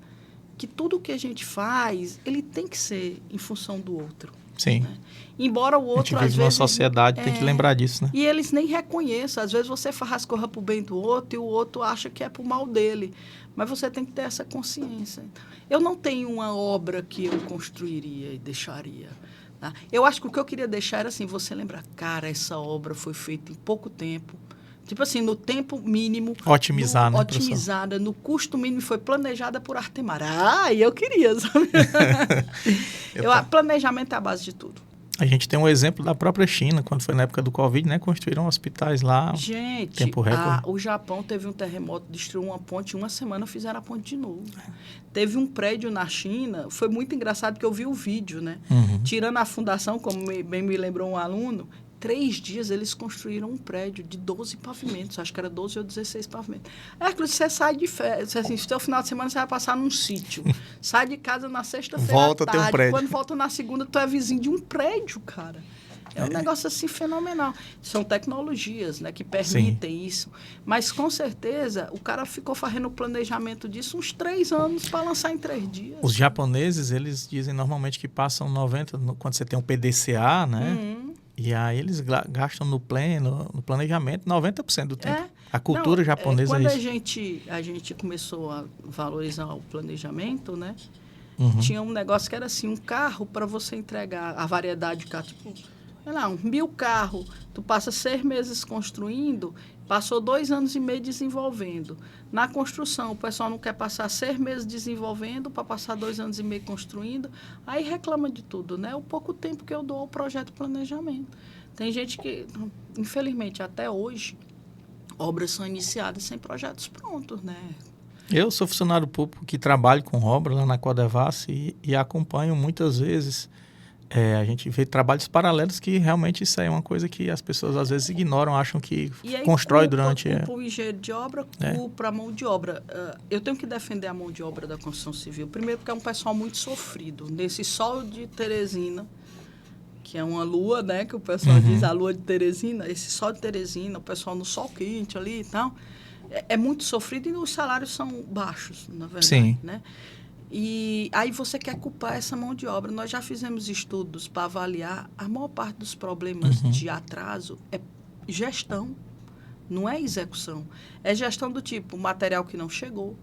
que tudo que a gente faz, ele tem que ser em função do outro. Sim. Né? Embora o outro, a gente vive numa sociedade, tem que lembrar disso, né? E eles nem reconheçam. Às vezes você faz as coisas para o bem do outro e o outro acha que é para o mal dele. Mas você tem que ter essa consciência. Eu não tenho uma obra que eu construiria e deixaria. Tá? Eu acho que o que eu queria deixar era assim, você lembrar, cara, essa obra foi feita em pouco tempo. Tipo assim, no tempo mínimo. Otimizar, né, otimizada, professor? No custo mínimo, foi planejada por Artemara. Eu queria, sabe? Planejamento é a base de tudo. A gente tem um exemplo da própria China, quando foi na época do Covid, né? Construíram hospitais lá. Gente, tempo recorde. O Japão teve um terremoto, destruiu uma ponte, em 1 semana fizeram a ponte de novo. Teve um prédio na China, foi muito engraçado porque eu vi o vídeo, né? Tirando a fundação, como bem me lembrou um aluno, 3 dias eles construíram um prédio de 12 pavimentos, acho que era 12 ou 16 pavimentos. Hércules, você sai de férias, assim, seu final de semana você vai passar num sítio, sai de casa na sexta-feira à tarde, tem um prédio. Quando volta na segunda, tu é vizinho de um prédio, cara. É um negócio assim fenomenal. São tecnologias, né, que permitem isso. Mas, com certeza, o cara ficou fazendo o planejamento disso uns 3 anos para lançar em 3 dias. Os japoneses, eles dizem normalmente que passam 90, quando você tem um PDCA, né? E aí eles gastam no planejamento 90% do tempo. A cultura japonesa quando é isso. A gente começou a valorizar o planejamento, né? Tinha um negócio que era assim, um carro para você entregar a variedade de carro, tipo, sei lá, 1000 carros, tu passa 6 meses construindo, passou 2 anos e meio desenvolvendo. Na construção, o pessoal não quer passar 6 meses desenvolvendo para passar 2 anos e meio construindo, aí reclama de tudo, né? O pouco tempo que eu dou ao projeto de planejamento. Tem gente que, infelizmente, até hoje, obras são iniciadas sem projetos prontos, né? Eu sou funcionário público que trabalho com obra lá na Codevasf e acompanho muitas vezes. A gente vê trabalhos paralelos que realmente isso aí é uma coisa que as pessoas às vezes ignoram, acham que e aí, constrói durante... Culpa o engenheiro de obra, culpa a mão de obra. Eu tenho que defender a mão de obra da construção civil. Primeiro porque é um pessoal muito sofrido. Nesse sol de Teresina, que é uma lua, né? Que o pessoal diz, a lua de Teresina. Esse sol de Teresina, o pessoal no sol quente ali e tal... É muito sofrido e os salários são baixos, na verdade. Sim. Né? E aí você quer culpar essa mão de obra. Nós já fizemos estudos para avaliar. A maior parte dos problemas de atraso é gestão, não é execução. É gestão do tipo material que não chegou,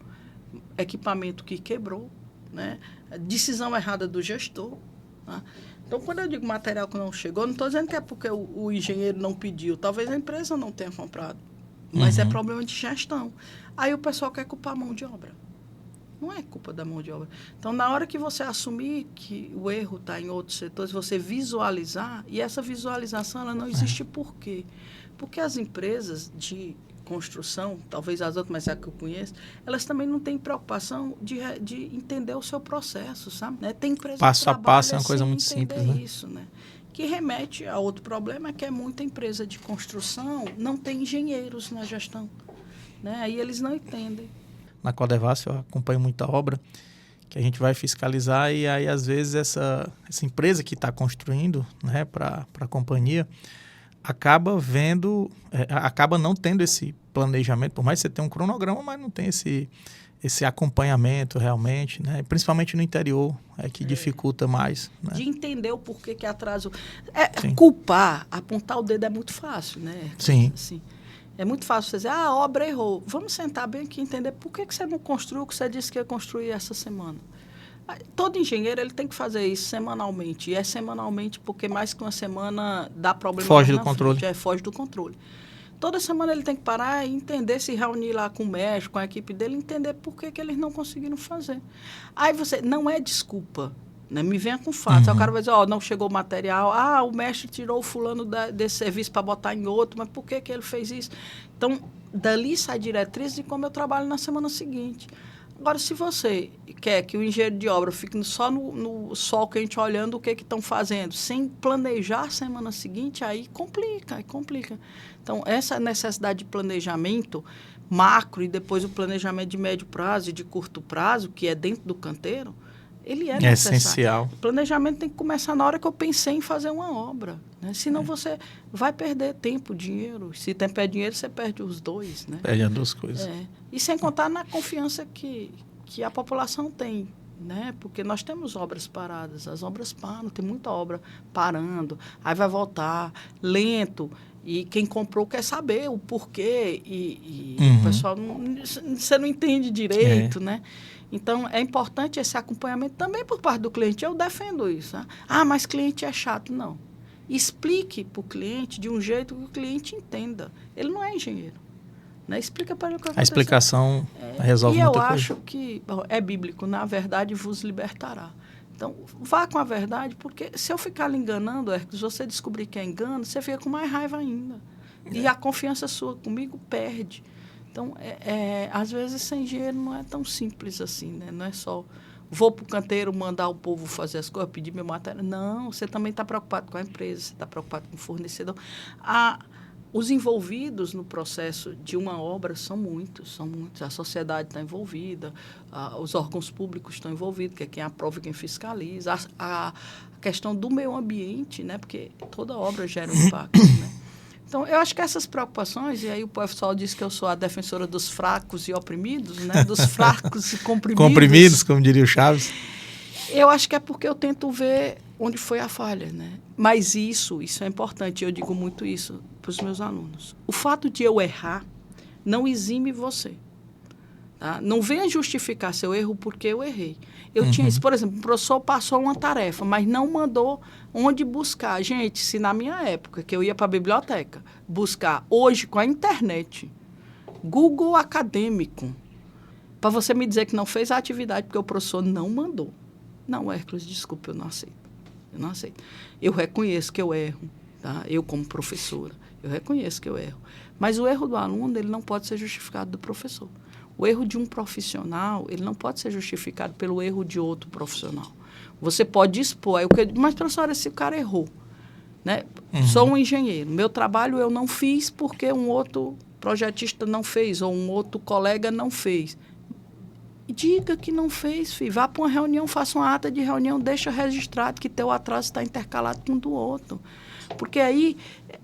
equipamento que quebrou, né? Decisão errada do gestor. Tá? Então, quando eu digo material que não chegou, não estou dizendo que é porque o engenheiro não pediu. Talvez a empresa não tenha comprado. Mas é problema de gestão. Aí o pessoal quer culpar a mão de obra. Não é culpa da mão de obra. Então, na hora que você assumir que o erro está em outros setores, você visualizar, e essa visualização ela não existe por quê? Porque as empresas de construção, talvez as outras, mas é a que eu conheço, elas também não têm preocupação de entender o seu processo, sabe? Né? Tem empresa passo a passo é uma coisa sem muito simples, né? isso, né? Que remete a outro problema, que é muita empresa de construção não tem engenheiros na gestão. Né? Aí eles não entendem. Na Codevasf eu acompanho muita obra que a gente vai fiscalizar e aí, às vezes, essa empresa que está construindo, né, para a companhia, acaba não tendo esse planejamento, por mais que você tenha um cronograma, mas não tem esse acompanhamento realmente, né? Principalmente no interior, que dificulta mais. Né? De entender o porquê que atraso. Culpar, apontar o dedo é muito fácil, né? Sim. Assim, é muito fácil você dizer, a obra errou. Vamos sentar bem aqui e entender por que você não construiu o que você disse que ia construir essa semana. Todo engenheiro ele tem que fazer isso semanalmente. E é semanalmente porque mais que uma semana dá problema. Foge do controle. Foge do controle. Toda semana ele tem que parar e entender, se reunir lá com o mestre, com a equipe dele, entender por que eles não conseguiram fazer. Aí você, não é desculpa, né? Me venha com fatos. Aí o cara vai dizer, não chegou o material, o mestre tirou o fulano desse serviço para botar em outro, mas por que ele fez isso? Então, dali sai diretriz de como eu trabalho na semana seguinte. Agora, se você quer que o engenheiro de obra fique só no sol quente olhando o que estão fazendo, sem planejar a semana seguinte, aí complica. Então, essa necessidade de planejamento macro e depois o planejamento de médio prazo e de curto prazo, que é dentro do canteiro, ele é necessário. Essencial. O planejamento tem que começar na hora que eu pensei em fazer uma obra. Né? Senão você vai perder tempo, dinheiro. Se tempo é dinheiro, você perde os dois. Né? Perde as duas coisas. E sem contar na confiança que a população tem. Né? Porque nós temos obras paradas. As obras param, tem muita obra parando. Aí vai voltar lento. E quem comprou quer saber o porquê. E o pessoal, você não entende direito, né? Então, é importante esse acompanhamento também por parte do cliente. Eu defendo isso. Né? Mas cliente é chato. Não. Explique para o cliente de um jeito que o cliente entenda. Ele não é engenheiro. Né? Explica para ele o que aconteceu. A explicação resolve muita coisa. E eu acho que é bíblico. Na verdade, vos libertará. Então, vá com a verdade, porque se eu ficar lhe enganando, se você descobrir que é engano, você fica com mais raiva ainda. E a confiança sua comigo perde. Então, às vezes, ser engenheiro não é tão simples assim, né? Não é só vou para o canteiro mandar o povo fazer as coisas, pedir meu material. Não, você também está preocupado com a empresa, você está preocupado com o fornecedor. Os envolvidos no processo de uma obra são muitos. A sociedade está envolvida, os órgãos públicos estão envolvidos, que é quem aprova e quem fiscaliza. A questão do meio ambiente, né? Porque toda obra gera um impacto, né? Então, eu acho que essas preocupações, e aí o pessoal diz que eu sou a defensora dos fracos e oprimidos, né? Dos fracos e comprimidos. Comprimidos, como diria o Chaves. Eu acho que é porque eu tento ver onde foi a falha, né? Mas isso é importante, eu digo muito isso para os meus alunos. O fato de eu errar não exime você. Tá? Não venha justificar seu erro porque eu errei. Eu tinha isso, por exemplo, o professor passou uma tarefa, mas não mandou onde buscar. Gente, se na minha época, que eu ia para a biblioteca, buscar hoje com a internet, Google acadêmico, para você me dizer que não fez a atividade porque o professor não mandou. Não, Hércules, desculpa, eu não aceito. Eu reconheço que eu erro, tá? Eu, como professora, eu reconheço que eu erro. Mas o erro do aluno, ele não pode ser justificado do professor. O erro de um profissional, ele não pode ser justificado pelo erro de outro profissional. Você pode expor, mas, professora, se o cara errou, né? Sou um engenheiro, meu trabalho eu não fiz porque um outro projetista não fez, ou um outro colega não fez. Diga que não fez, filho. Vá para uma reunião, faça uma ata de reunião, deixa registrado que teu atraso está intercalado com o do outro. Porque aí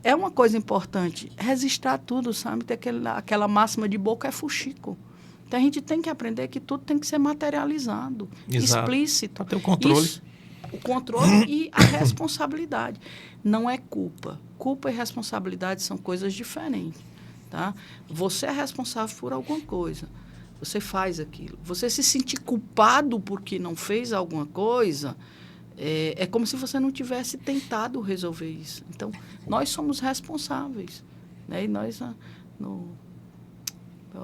é uma coisa importante, registrar tudo, sabe? Ter aquela máxima de boca é fuxico. Então, a gente tem que aprender que tudo tem que ser materializado, explícito. Para ter o controle. Isso, o controle e a responsabilidade. Não é culpa. Culpa e responsabilidade são coisas diferentes. Tá? Você é responsável por alguma coisa. Você faz aquilo. Você se sentir culpado porque não fez alguma coisa, é como se você não tivesse tentado resolver isso. Então, nós somos responsáveis. Né? E nós,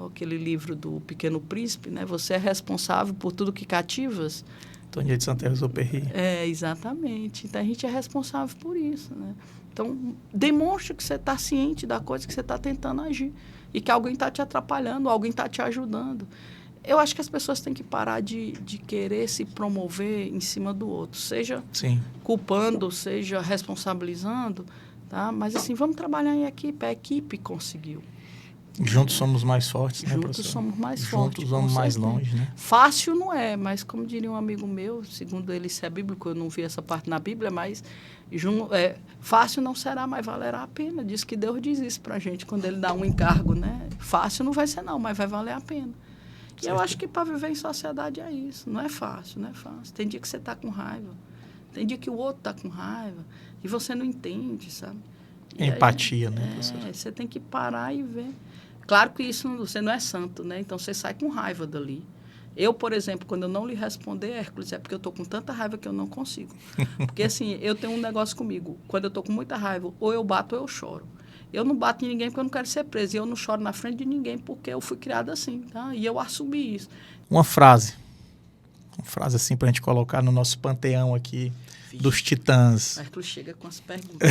aquele livro do Pequeno Príncipe, né? Você é responsável por tudo que cativas. Antônia de Saint-Exupéry. Exatamente. Então, a gente é responsável por isso. Né? Então, demonstre que você está ciente da coisa que você está tentando agir. E que alguém está te atrapalhando, alguém está te ajudando. Eu acho que as pessoas têm que parar de querer se promover em cima do outro. Seja culpando, seja responsabilizando. Tá? Mas, assim, vamos trabalhar em equipe. A equipe conseguiu. Juntos somos mais fortes, né, Juntos professor? somos mais fortes. Juntos vamos mais longe, né? Fácil não é, mas como diria um amigo meu, segundo ele, isso é bíblico, eu não vi essa parte na Bíblia, mas fácil não será, mas valerá a pena. Diz que Deus diz isso pra gente quando ele dá um encargo, né? Fácil não vai ser não, mas vai valer a pena. E certo. Eu acho que para viver em sociedade é isso. Não é fácil, não é fácil. Tem dia que você tá com raiva, tem dia que o outro tá com raiva e você não entende, sabe? Empatia, né, professor? Você tem que parar e ver. Claro que isso você não é santo, né? Então, você sai com raiva dali. Eu, por exemplo, quando eu não lhe responder, Hércules, é porque eu estou com tanta raiva que eu não consigo. Porque, assim, eu tenho um negócio comigo. Quando eu estou com muita raiva, ou eu bato ou eu choro. Eu não bato em ninguém porque eu não quero ser preso. E eu não choro na frente de ninguém porque eu fui criada assim, tá? E eu assumi isso. Uma frase assim para a gente colocar no nosso panteão aqui. Dos titãs. Hércules chega com as perguntas.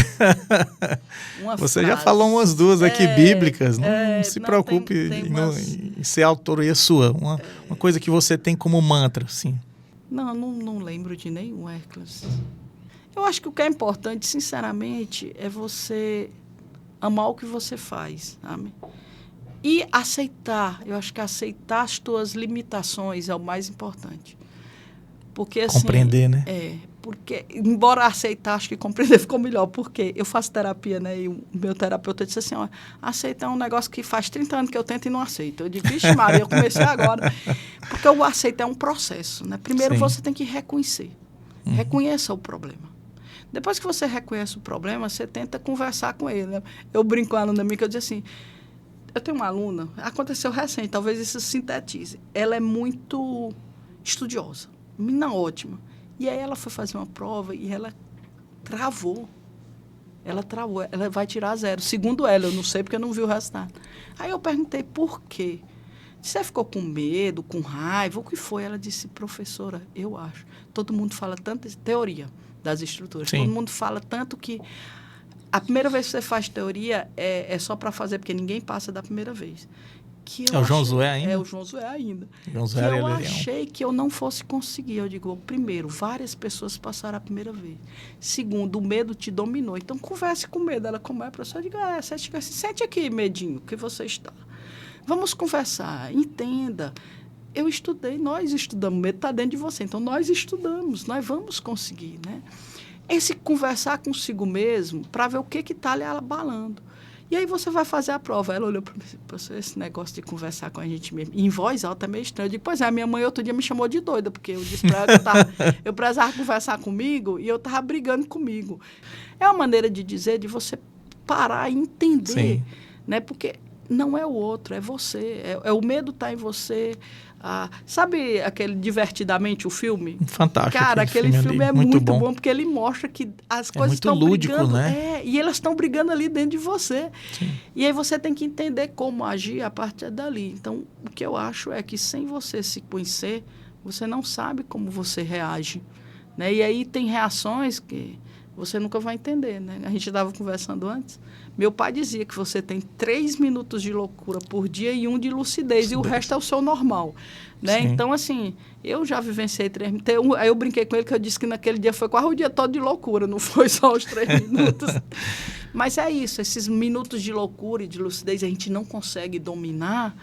Você já falou umas duas aqui bíblicas. Não se preocupe em ser autoria sua. Uma coisa que você tem como mantra, sim. Não lembro de nenhum, Hércules. Eu acho que o que é importante, sinceramente, é você amar o que você faz, sabe? E aceitar. Eu acho que aceitar as tuas limitações é o mais importante. Porque, assim, compreender, né? Porque, embora aceitar, acho que compreender ficou melhor, porque eu faço terapia, né? E o meu terapeuta disse assim, aceitar é um negócio que faz 30 anos que eu tento e não aceito. Eu digo, vixe, Maria, eu comecei agora. Porque o aceitar é um processo, né? Primeiro você tem que reconhecer. Reconheça o problema. Depois que você reconhece o problema, você tenta conversar com ele, né? Eu brinco com a aluna minha que eu disse assim, eu tenho uma aluna, aconteceu recente, talvez isso sintetize. Ela é muito estudiosa, menina ótima. E aí ela foi fazer uma prova e ela travou. Ela vai tirar 0. Segundo ela, eu não sei porque eu não vi o resultado. Aí eu perguntei por quê. Você ficou com medo, com raiva, o que foi? Ela disse, professora, eu acho. Todo mundo fala tanto de teoria das estruturas. Sim. Todo mundo fala tanto que a primeira vez que você faz teoria é só para fazer, porque ninguém passa da primeira vez. O João Zoé ainda? É o João Zoé ainda. Eu achei que eu não fosse conseguir. Eu digo, primeiro, várias pessoas passaram a primeira vez. Segundo, o medo te dominou. Então, converse com o medo. Ela, como é, professor? Eu digo, sente aqui, medinho, que você está. Vamos conversar, entenda. Eu estudei, nós estudamos. O medo está dentro de você. Então, nós estudamos, nós vamos conseguir, né? Esse conversar consigo mesmo para ver o que está lhe abalando. E aí você vai fazer a prova. Ela olhou para mim e disse, professor, esse negócio de conversar com a gente mesmo, em voz alta é meio estranho. Eu digo, pois é, a minha mãe outro dia me chamou de doida, porque eu disse para ela que eu precisava conversar comigo e eu estava brigando comigo. É uma maneira de dizer, de você parar e entender, sim, né? Porque não é o outro, é você. O medo está em você. Sabe aquele Divertidamente, o filme? Fantástico. Cara, aquele filme é muito bom porque ele mostra que as coisas estão brigando. Né? E elas estão brigando ali dentro de você. Sim. E aí você tem que entender como agir a partir dali. Então, o que eu acho é que sem você se conhecer, você não sabe como você reage. Né? E aí tem reações que você nunca vai entender, né? A gente estava conversando antes. Meu pai dizia que você tem 3 minutos de loucura por dia e 1 de lucidez, e o resto é o seu normal, né? Sim. Então, assim, eu já vivenciei 3 minutos. Aí eu brinquei com ele que eu disse que naquele dia foi quase o dia todo de loucura, não foi só os 3 minutos. Mas é isso, esses minutos de loucura e de lucidez a gente não consegue dominar,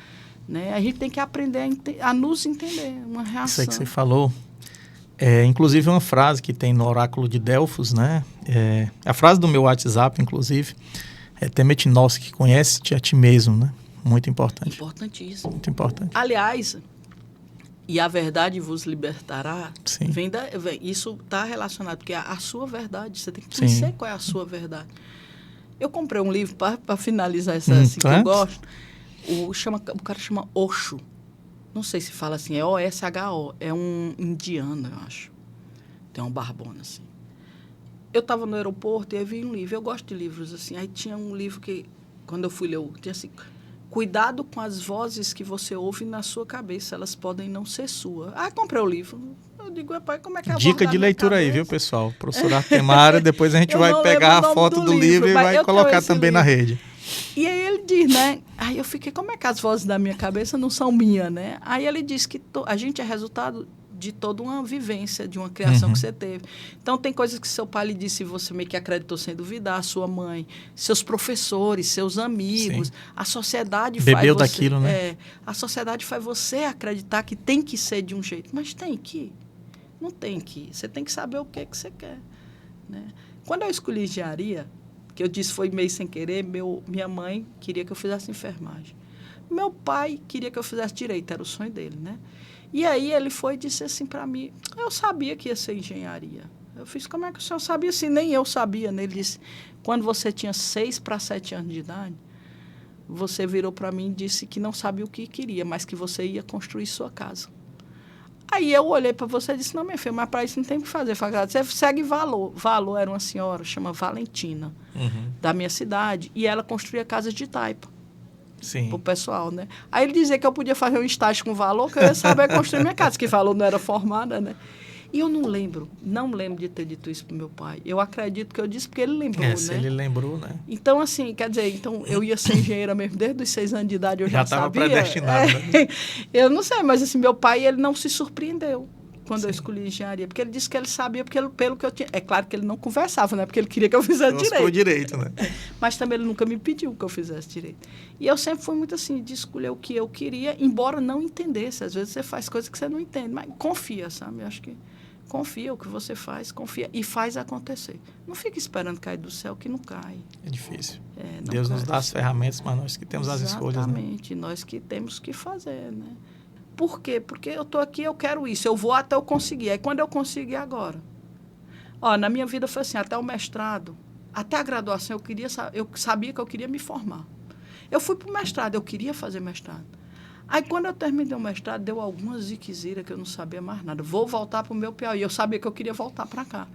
né? A gente tem que aprender a nos entender, uma reação. Isso aí que você falou, inclusive uma frase que tem no oráculo de Delfos, né? A frase do meu WhatsApp, inclusive, Temet Noski, conhece-te a ti mesmo, né? Muito importante. Importantíssimo. Muito importante. Aliás, e a verdade vos libertará, Sim. isso está relacionado, porque a sua verdade, você tem que conhecer Sim. qual é a sua verdade. Eu comprei um livro para finalizar essa assim, que eu gosto. O cara chama Osho. Não sei se fala assim, é O-S-H-O. É um indiano, eu acho. Tem uma barbona, assim. Eu estava no aeroporto e aí vi um livro. Eu gosto de livros, assim. Aí tinha um livro que, quando eu fui ler, tinha assim... Cuidado com as vozes que você ouve na sua cabeça. Elas podem não ser suas. Ah, comprei o livro. Eu digo, pai, como é que é a voz Dica da de minha leitura cabeça? aí, viu, pessoal? Professor Artemário, depois a gente Eu vai não pegar lembro o a nome foto do livro e vai colocar também na rede. E aí ele diz, né? Aí eu fiquei, como é que as vozes da minha cabeça não são minhas, né? Aí ele diz que a gente é resultado de toda uma vivência, de uma criação que você teve. Então, tem coisas que seu pai lhe disse e você meio que acreditou sem duvidar, sua mãe, seus professores, seus amigos, Sim. a sociedade Bebeu faz você... daquilo, né? A sociedade faz você acreditar que tem que ser de um jeito. Mas tem que? Não tem que. Você tem que saber o que você quer, né? Quando eu escolhi engenharia, que eu disse foi meio sem querer, minha mãe queria que eu fizesse enfermagem. Meu pai queria que eu fizesse direito, era o sonho dele, né? E aí ele foi e disse assim para mim, eu sabia que ia ser engenharia. Eu fiz, como é que o senhor sabia? Assim, nem eu sabia, né? Ele disse, quando você tinha 6 para 7 anos de idade, você virou para mim e disse que não sabia o que queria, mas que você ia construir sua casa. Aí eu olhei para você e disse, não, minha filha, mas para isso não tem o que fazer. Você segue Valor. Valor era uma senhora, chama Valentina, da minha cidade, e ela construía casas de taipa. Sim. Pro pessoal, né? Aí ele dizia que eu podia fazer um estágio com Valor, que eu ia saber construir minha casa, que Valor não era formada, né? E eu não lembro de ter dito isso pro meu pai. Eu acredito que eu disse porque ele lembrou, né? Se ele lembrou, né? Então, assim, quer dizer, eu ia ser engenheira mesmo desde os 6 anos de idade, eu já sabia. Já estava predestinado, né? Eu não sei, mas assim, meu pai, ele não se surpreendeu quando eu escolhi engenharia, porque ele disse que ele sabia, pelo que eu tinha... É claro que ele não conversava, né? Porque ele queria que eu fizesse direito, né? Mas também ele nunca me pediu que eu fizesse direito. E eu sempre fui muito assim, de escolher o que eu queria, embora não entendesse. Às vezes você faz coisas que você não entende, mas confia, sabe? Eu acho que confia o que você faz, confia e faz acontecer. Não fica esperando cair do céu, que não cai. É difícil. Não Deus cai. Nos dá as ferramentas, mas nós que temos as escolhas, né? Exatamente, nós que temos que fazer, né? Por quê? Porque eu estou aqui, eu quero isso, eu vou até eu conseguir. Aí quando eu conseguir, agora. Na minha vida foi assim, até o mestrado, até a graduação, eu sabia que eu queria me formar. Eu fui para o mestrado, eu queria fazer mestrado. Aí quando eu terminei o mestrado, deu algumas ziquezira que eu não sabia mais nada. Vou voltar para o meu Piauí. Eu sabia que eu queria voltar para cá.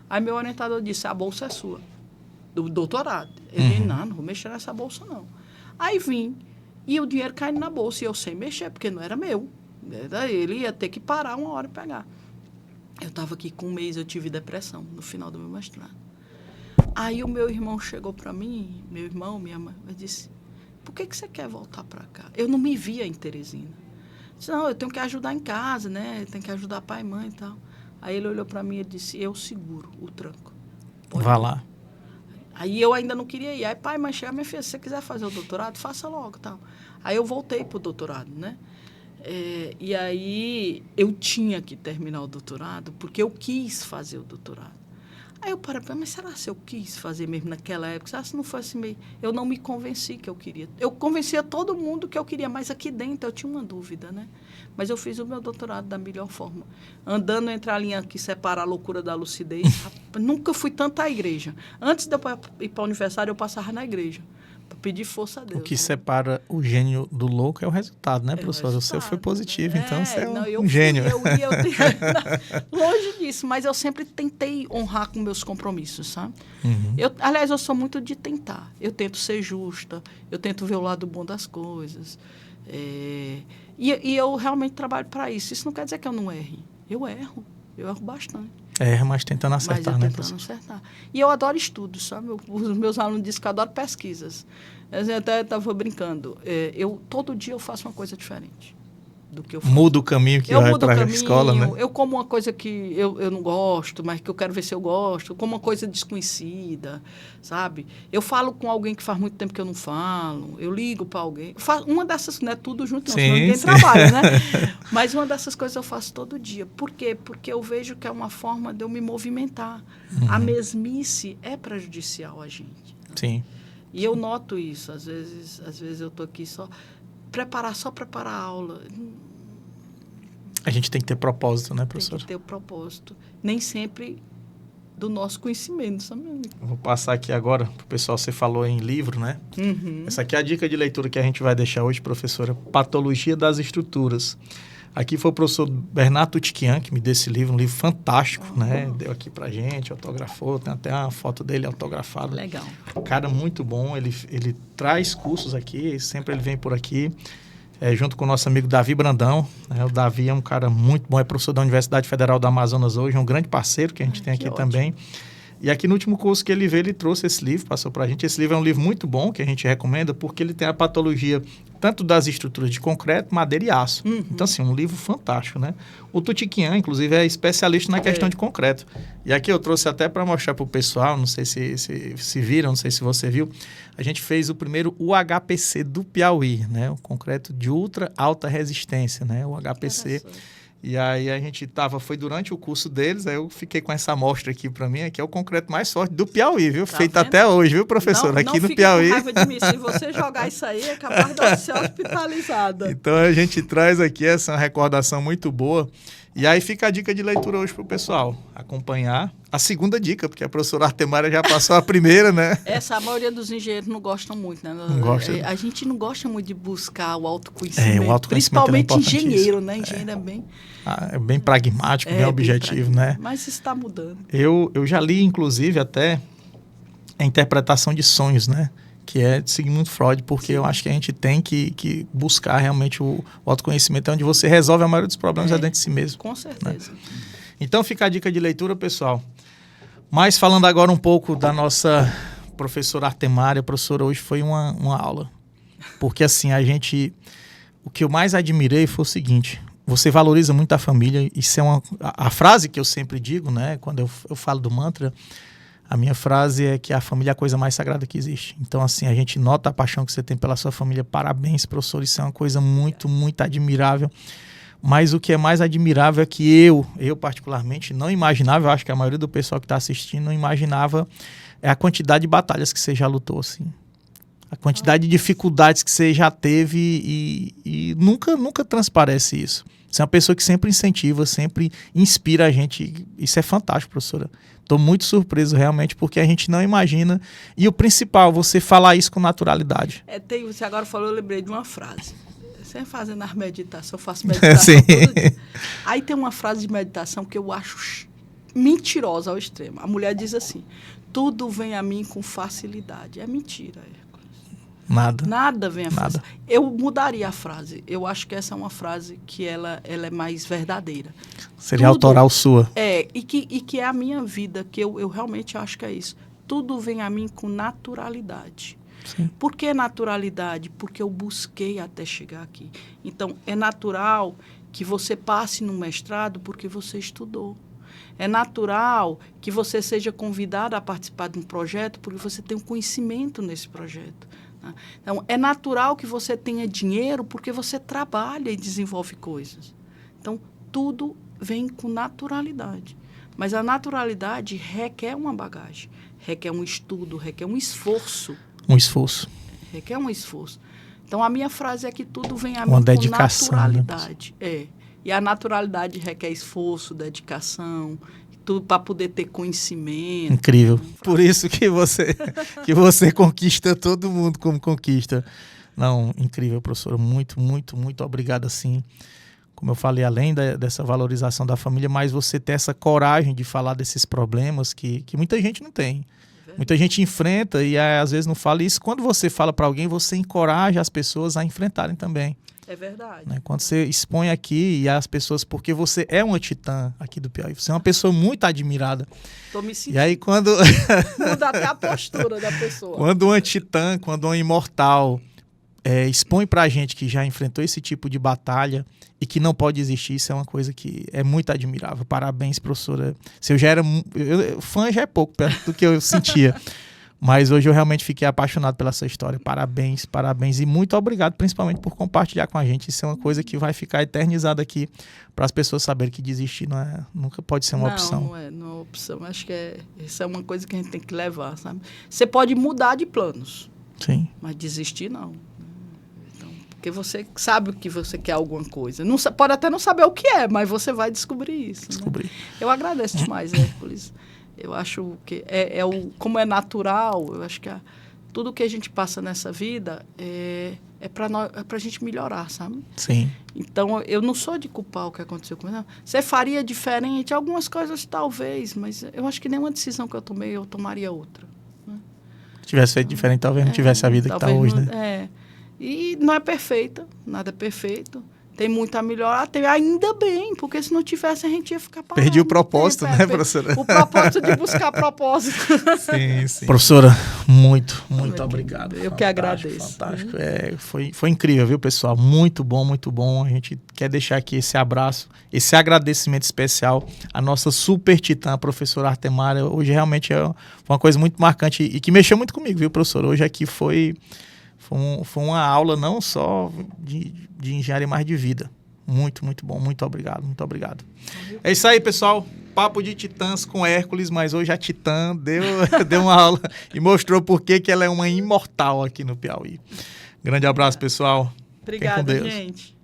Aí meu orientador disse, a bolsa é sua, do doutorado. Eu disse, não vou mexer nessa bolsa, não. Aí vim. E o dinheiro caindo na bolsa, e eu sem mexer, porque não era meu. Ele ia ter que parar uma hora e pegar. Eu estava aqui com 1 mês, eu tive depressão no final do meu mestrado. Aí o meu irmão chegou para mim, meu irmão, minha mãe, e disse, por que você quer voltar para cá? Eu não me via em Teresina. Eu disse, não, eu tenho que ajudar em casa, né? Eu tenho que ajudar pai e mãe e tal. Aí ele olhou para mim e disse, eu seguro o tranco. Vá lá. Aí eu ainda não queria ir. Aí, pai, mas chega, minha filha, se você quiser fazer o doutorado, faça logo, tal. Aí eu voltei para o doutorado, né? E aí eu tinha que terminar o doutorado porque eu quis fazer o doutorado. Aí eu parei, mas será que eu quis fazer mesmo naquela época? Será que não fosse meio... Eu não me convenci que eu queria. Eu convencia todo mundo que eu queria, mas aqui dentro eu tinha uma dúvida, né? Mas eu fiz o meu doutorado da melhor forma. Andando entre a linha que separa a loucura da lucidez. Nunca fui tanto à igreja. Antes de eu ir para o aniversário, eu passava na igreja. Para pedir força a Deus. O que separa o gênio do louco é o resultado, né, professor? O seu foi positivo, então você é um gênio. Longe disso, mas eu sempre tentei honrar com meus compromissos, sabe? Aliás, eu sou muito de tentar. Eu tento ser justa, eu tento ver o lado bom das coisas. E eu realmente trabalho para isso. Isso não quer dizer que eu não erre. Eu erro bastante. Erra, mas tentando acertar, mas eu né, tentando professor? acertar. E eu adoro estudos, sabe? Os meus alunos dizem que eu adoro pesquisas. Eu até estava brincando. Todo dia eu faço uma coisa diferente do que eu faço. Muda o caminho que Eu vai mudo o para a caminho, escola, né? eu como uma coisa que eu não gosto, mas que eu quero ver se eu gosto. Eu como uma coisa desconhecida, sabe? Eu falo com alguém que faz muito tempo que eu não falo. Eu ligo para alguém. Uma dessas, não é tudo junto, não, senão ninguém trabalha, né? Mas uma dessas coisas eu faço todo dia. Por quê? Porque eu vejo que é uma forma de eu me movimentar. A mesmice é prejudicial a gente. Sim. E eu noto isso. Às vezes eu estou aqui só preparar a aula. A gente tem que ter propósito, né, Tem professora? que ter o propósito. Nem sempre do nosso conhecimento, sabe? Eu vou passar aqui agora para o pessoal. Você falou em livro, né? Uhum. Essa aqui é a dica de leitura que a gente vai deixar hoje, professora. Patologia das Estruturas. Aqui foi o professor Bernardo Tutquian que me deu esse livro, um livro fantástico, né? Deu aqui pra gente, autografou, tem até uma foto dele autografada. Legal. Cara, muito bom. Ele traz cursos aqui, sempre ele vem por aqui. Junto com o nosso amigo Davi Brandão, né? O Davi é um cara muito bom, é professor da Universidade Federal do Amazonas hoje, é um grande parceiro que a gente tem aqui também. E aqui no último curso que ele veio, ele trouxe esse livro, passou para a gente. Esse livro é um livro muito bom, que a gente recomenda, porque ele tem a patologia tanto das estruturas de concreto, madeira e aço. Então, assim, um livro fantástico, né? O Tutquian, inclusive, é especialista na questão de concreto. E aqui eu trouxe até para mostrar para o pessoal, não sei se viram, não sei se você viu, a gente fez o primeiro UHPC do Piauí, né? O concreto de ultra alta resistência, né? O HPC. E aí a gente foi durante o curso deles, aí eu fiquei com essa amostra aqui para mim, que é o concreto mais forte do Piauí, viu? Tá Feito vendo? até hoje, viu, professor? Não, aqui não no Piauí. Com raiva de mim. Se você jogar isso aí, é capaz de ser hospitalizada. Então a gente traz aqui essa recordação muito boa. E aí fica a dica de leitura hoje pro pessoal acompanhar. A segunda dica, porque a professora Artemária já passou a primeira, né? A maioria dos engenheiros não gostam muito, né? Não gosta. A gente não gosta muito de buscar o autoconhecimento. O autoconhecimento principalmente engenheiro, né? Engenheiro é bem... É bem pragmático, bem objetivo, né? Mas isso está mudando. Eu já li, inclusive, até a interpretação de sonhos, né? Que é de Sigmund Freud, porque eu acho que a gente tem que buscar realmente o autoconhecimento, onde você resolve a maioria dos problemas dentro de si mesmo. Com certeza. Né? Então fica a dica de leitura, pessoal. Mas falando agora um pouco da nossa professora Artemária, a professora hoje foi uma aula. Porque assim, o que eu mais admirei foi o seguinte: você valoriza muito a família. Isso é a frase que eu sempre digo, né? Quando eu falo do mantra, a minha frase é que a família é a coisa mais sagrada que existe. Então, assim, a gente nota a paixão que você tem pela sua família. Parabéns, professor. Isso é uma coisa muito, muito admirável. Mas o que é mais admirável é que eu particularmente, não imaginava, eu acho que a maioria do pessoal que está assistindo não imaginava a quantidade de batalhas que você já lutou, assim. A quantidade de dificuldades que você já teve e nunca transparece isso. Você é uma pessoa que sempre incentiva, sempre inspira a gente. Isso é fantástico, professora. Estou muito surpreso realmente, porque a gente não imagina. E o principal, você falar isso com naturalidade. Você agora falou, eu lembrei de uma frase. Sempre fazendo as meditações, eu faço meditação todo dia. Aí tem uma frase de meditação que eu acho mentirosa ao extremo. A mulher diz assim: tudo vem a mim com facilidade. É mentira, Nada vem a frase. Eu mudaria a frase. Eu acho que essa é uma frase que ela é mais verdadeira. Seria autoral sua. E que é a minha vida, que eu realmente acho que é isso. Tudo vem a mim com naturalidade. Sim. Por que naturalidade? Porque eu busquei até chegar aqui. Então, é natural que você passe no mestrado porque você estudou. É natural que você seja convidado a participar de um projeto porque você tem um conhecimento nesse projeto. Então, é natural que você tenha dinheiro porque você trabalha e desenvolve coisas. Então, tudo vem com naturalidade. Mas a naturalidade requer uma bagagem, requer um estudo, requer um esforço. Requer um esforço. Então, a minha frase é que tudo vem a mim com naturalidade. Né? E a naturalidade requer esforço, dedicação, tudo para poder ter conhecimento. Incrível. Por isso que você conquista todo mundo como conquista. Não, incrível, professora. Muito, muito, muito obrigado, assim. Como eu falei, além dessa valorização da família, mas você ter essa coragem de falar desses problemas que muita gente não tem. Muita gente enfrenta e às vezes não fala isso. Quando você fala para alguém, você encoraja as pessoas a enfrentarem também. É verdade. Né? Quando você expõe aqui e as pessoas, porque você é uma titã aqui do Piauí, você é uma pessoa muito admirada. Tô me sentindo. E aí quando... Muda até a postura da pessoa. Quando uma titã, quando uma imortal expõe pra gente que já enfrentou esse tipo de batalha e que não pode existir, isso é uma coisa que é muito admirável. Parabéns, professora. Se eu já era... fã já é pouco perto do que eu sentia. Mas hoje eu realmente fiquei apaixonado pela sua história. Parabéns, parabéns. E muito obrigado, principalmente, por compartilhar com a gente. Isso é uma coisa que vai ficar eternizada aqui para as pessoas saberem que desistir nunca pode ser uma opção. Não é uma opção. Acho que isso é uma coisa que a gente tem que levar, sabe? Você pode mudar de planos. Sim. Mas desistir, não. Então, porque você sabe que você quer alguma coisa. Não, pode até não saber o que é, mas você vai descobrir isso. Descobrir. Né? Eu agradeço demais, Hércules. Eu acho que como é natural, eu acho que tudo que a gente passa nessa vida é para a gente melhorar, sabe? Sim. Então, eu não sou de culpar o que aconteceu comigo. Não. Você faria diferente? Algumas coisas talvez, mas eu acho que nenhuma decisão que eu tomei, eu tomaria outra. Né? Se tivesse feito diferente, talvez não tivesse a vida que está hoje, não, né? E não é perfeita, nada é perfeito. Tem muito a melhorar, ainda bem, porque se não tivesse a gente ia ficar parado. Perdi o propósito, né, professora? O propósito de buscar propósito. Sim, sim. Professora, muito obrigado. Eu que agradeço. Fantástico. Foi incrível, viu, pessoal? Muito bom, muito bom. A gente quer deixar aqui esse abraço, esse agradecimento especial à nossa super titã, a professora Artemária. Hoje realmente foi uma coisa muito marcante e que mexeu muito comigo, viu, professora? Hoje aqui foi uma aula não só de engenharia, mas de vida. Muito bom. Muito obrigado, muito obrigado. É isso aí, pessoal. Papo de titãs com Hércules, mas hoje a titã deu uma aula e mostrou por que ela é uma imortal aqui no Piauí. Grande abraço, pessoal. Obrigada, Fiquem com Deus. gente.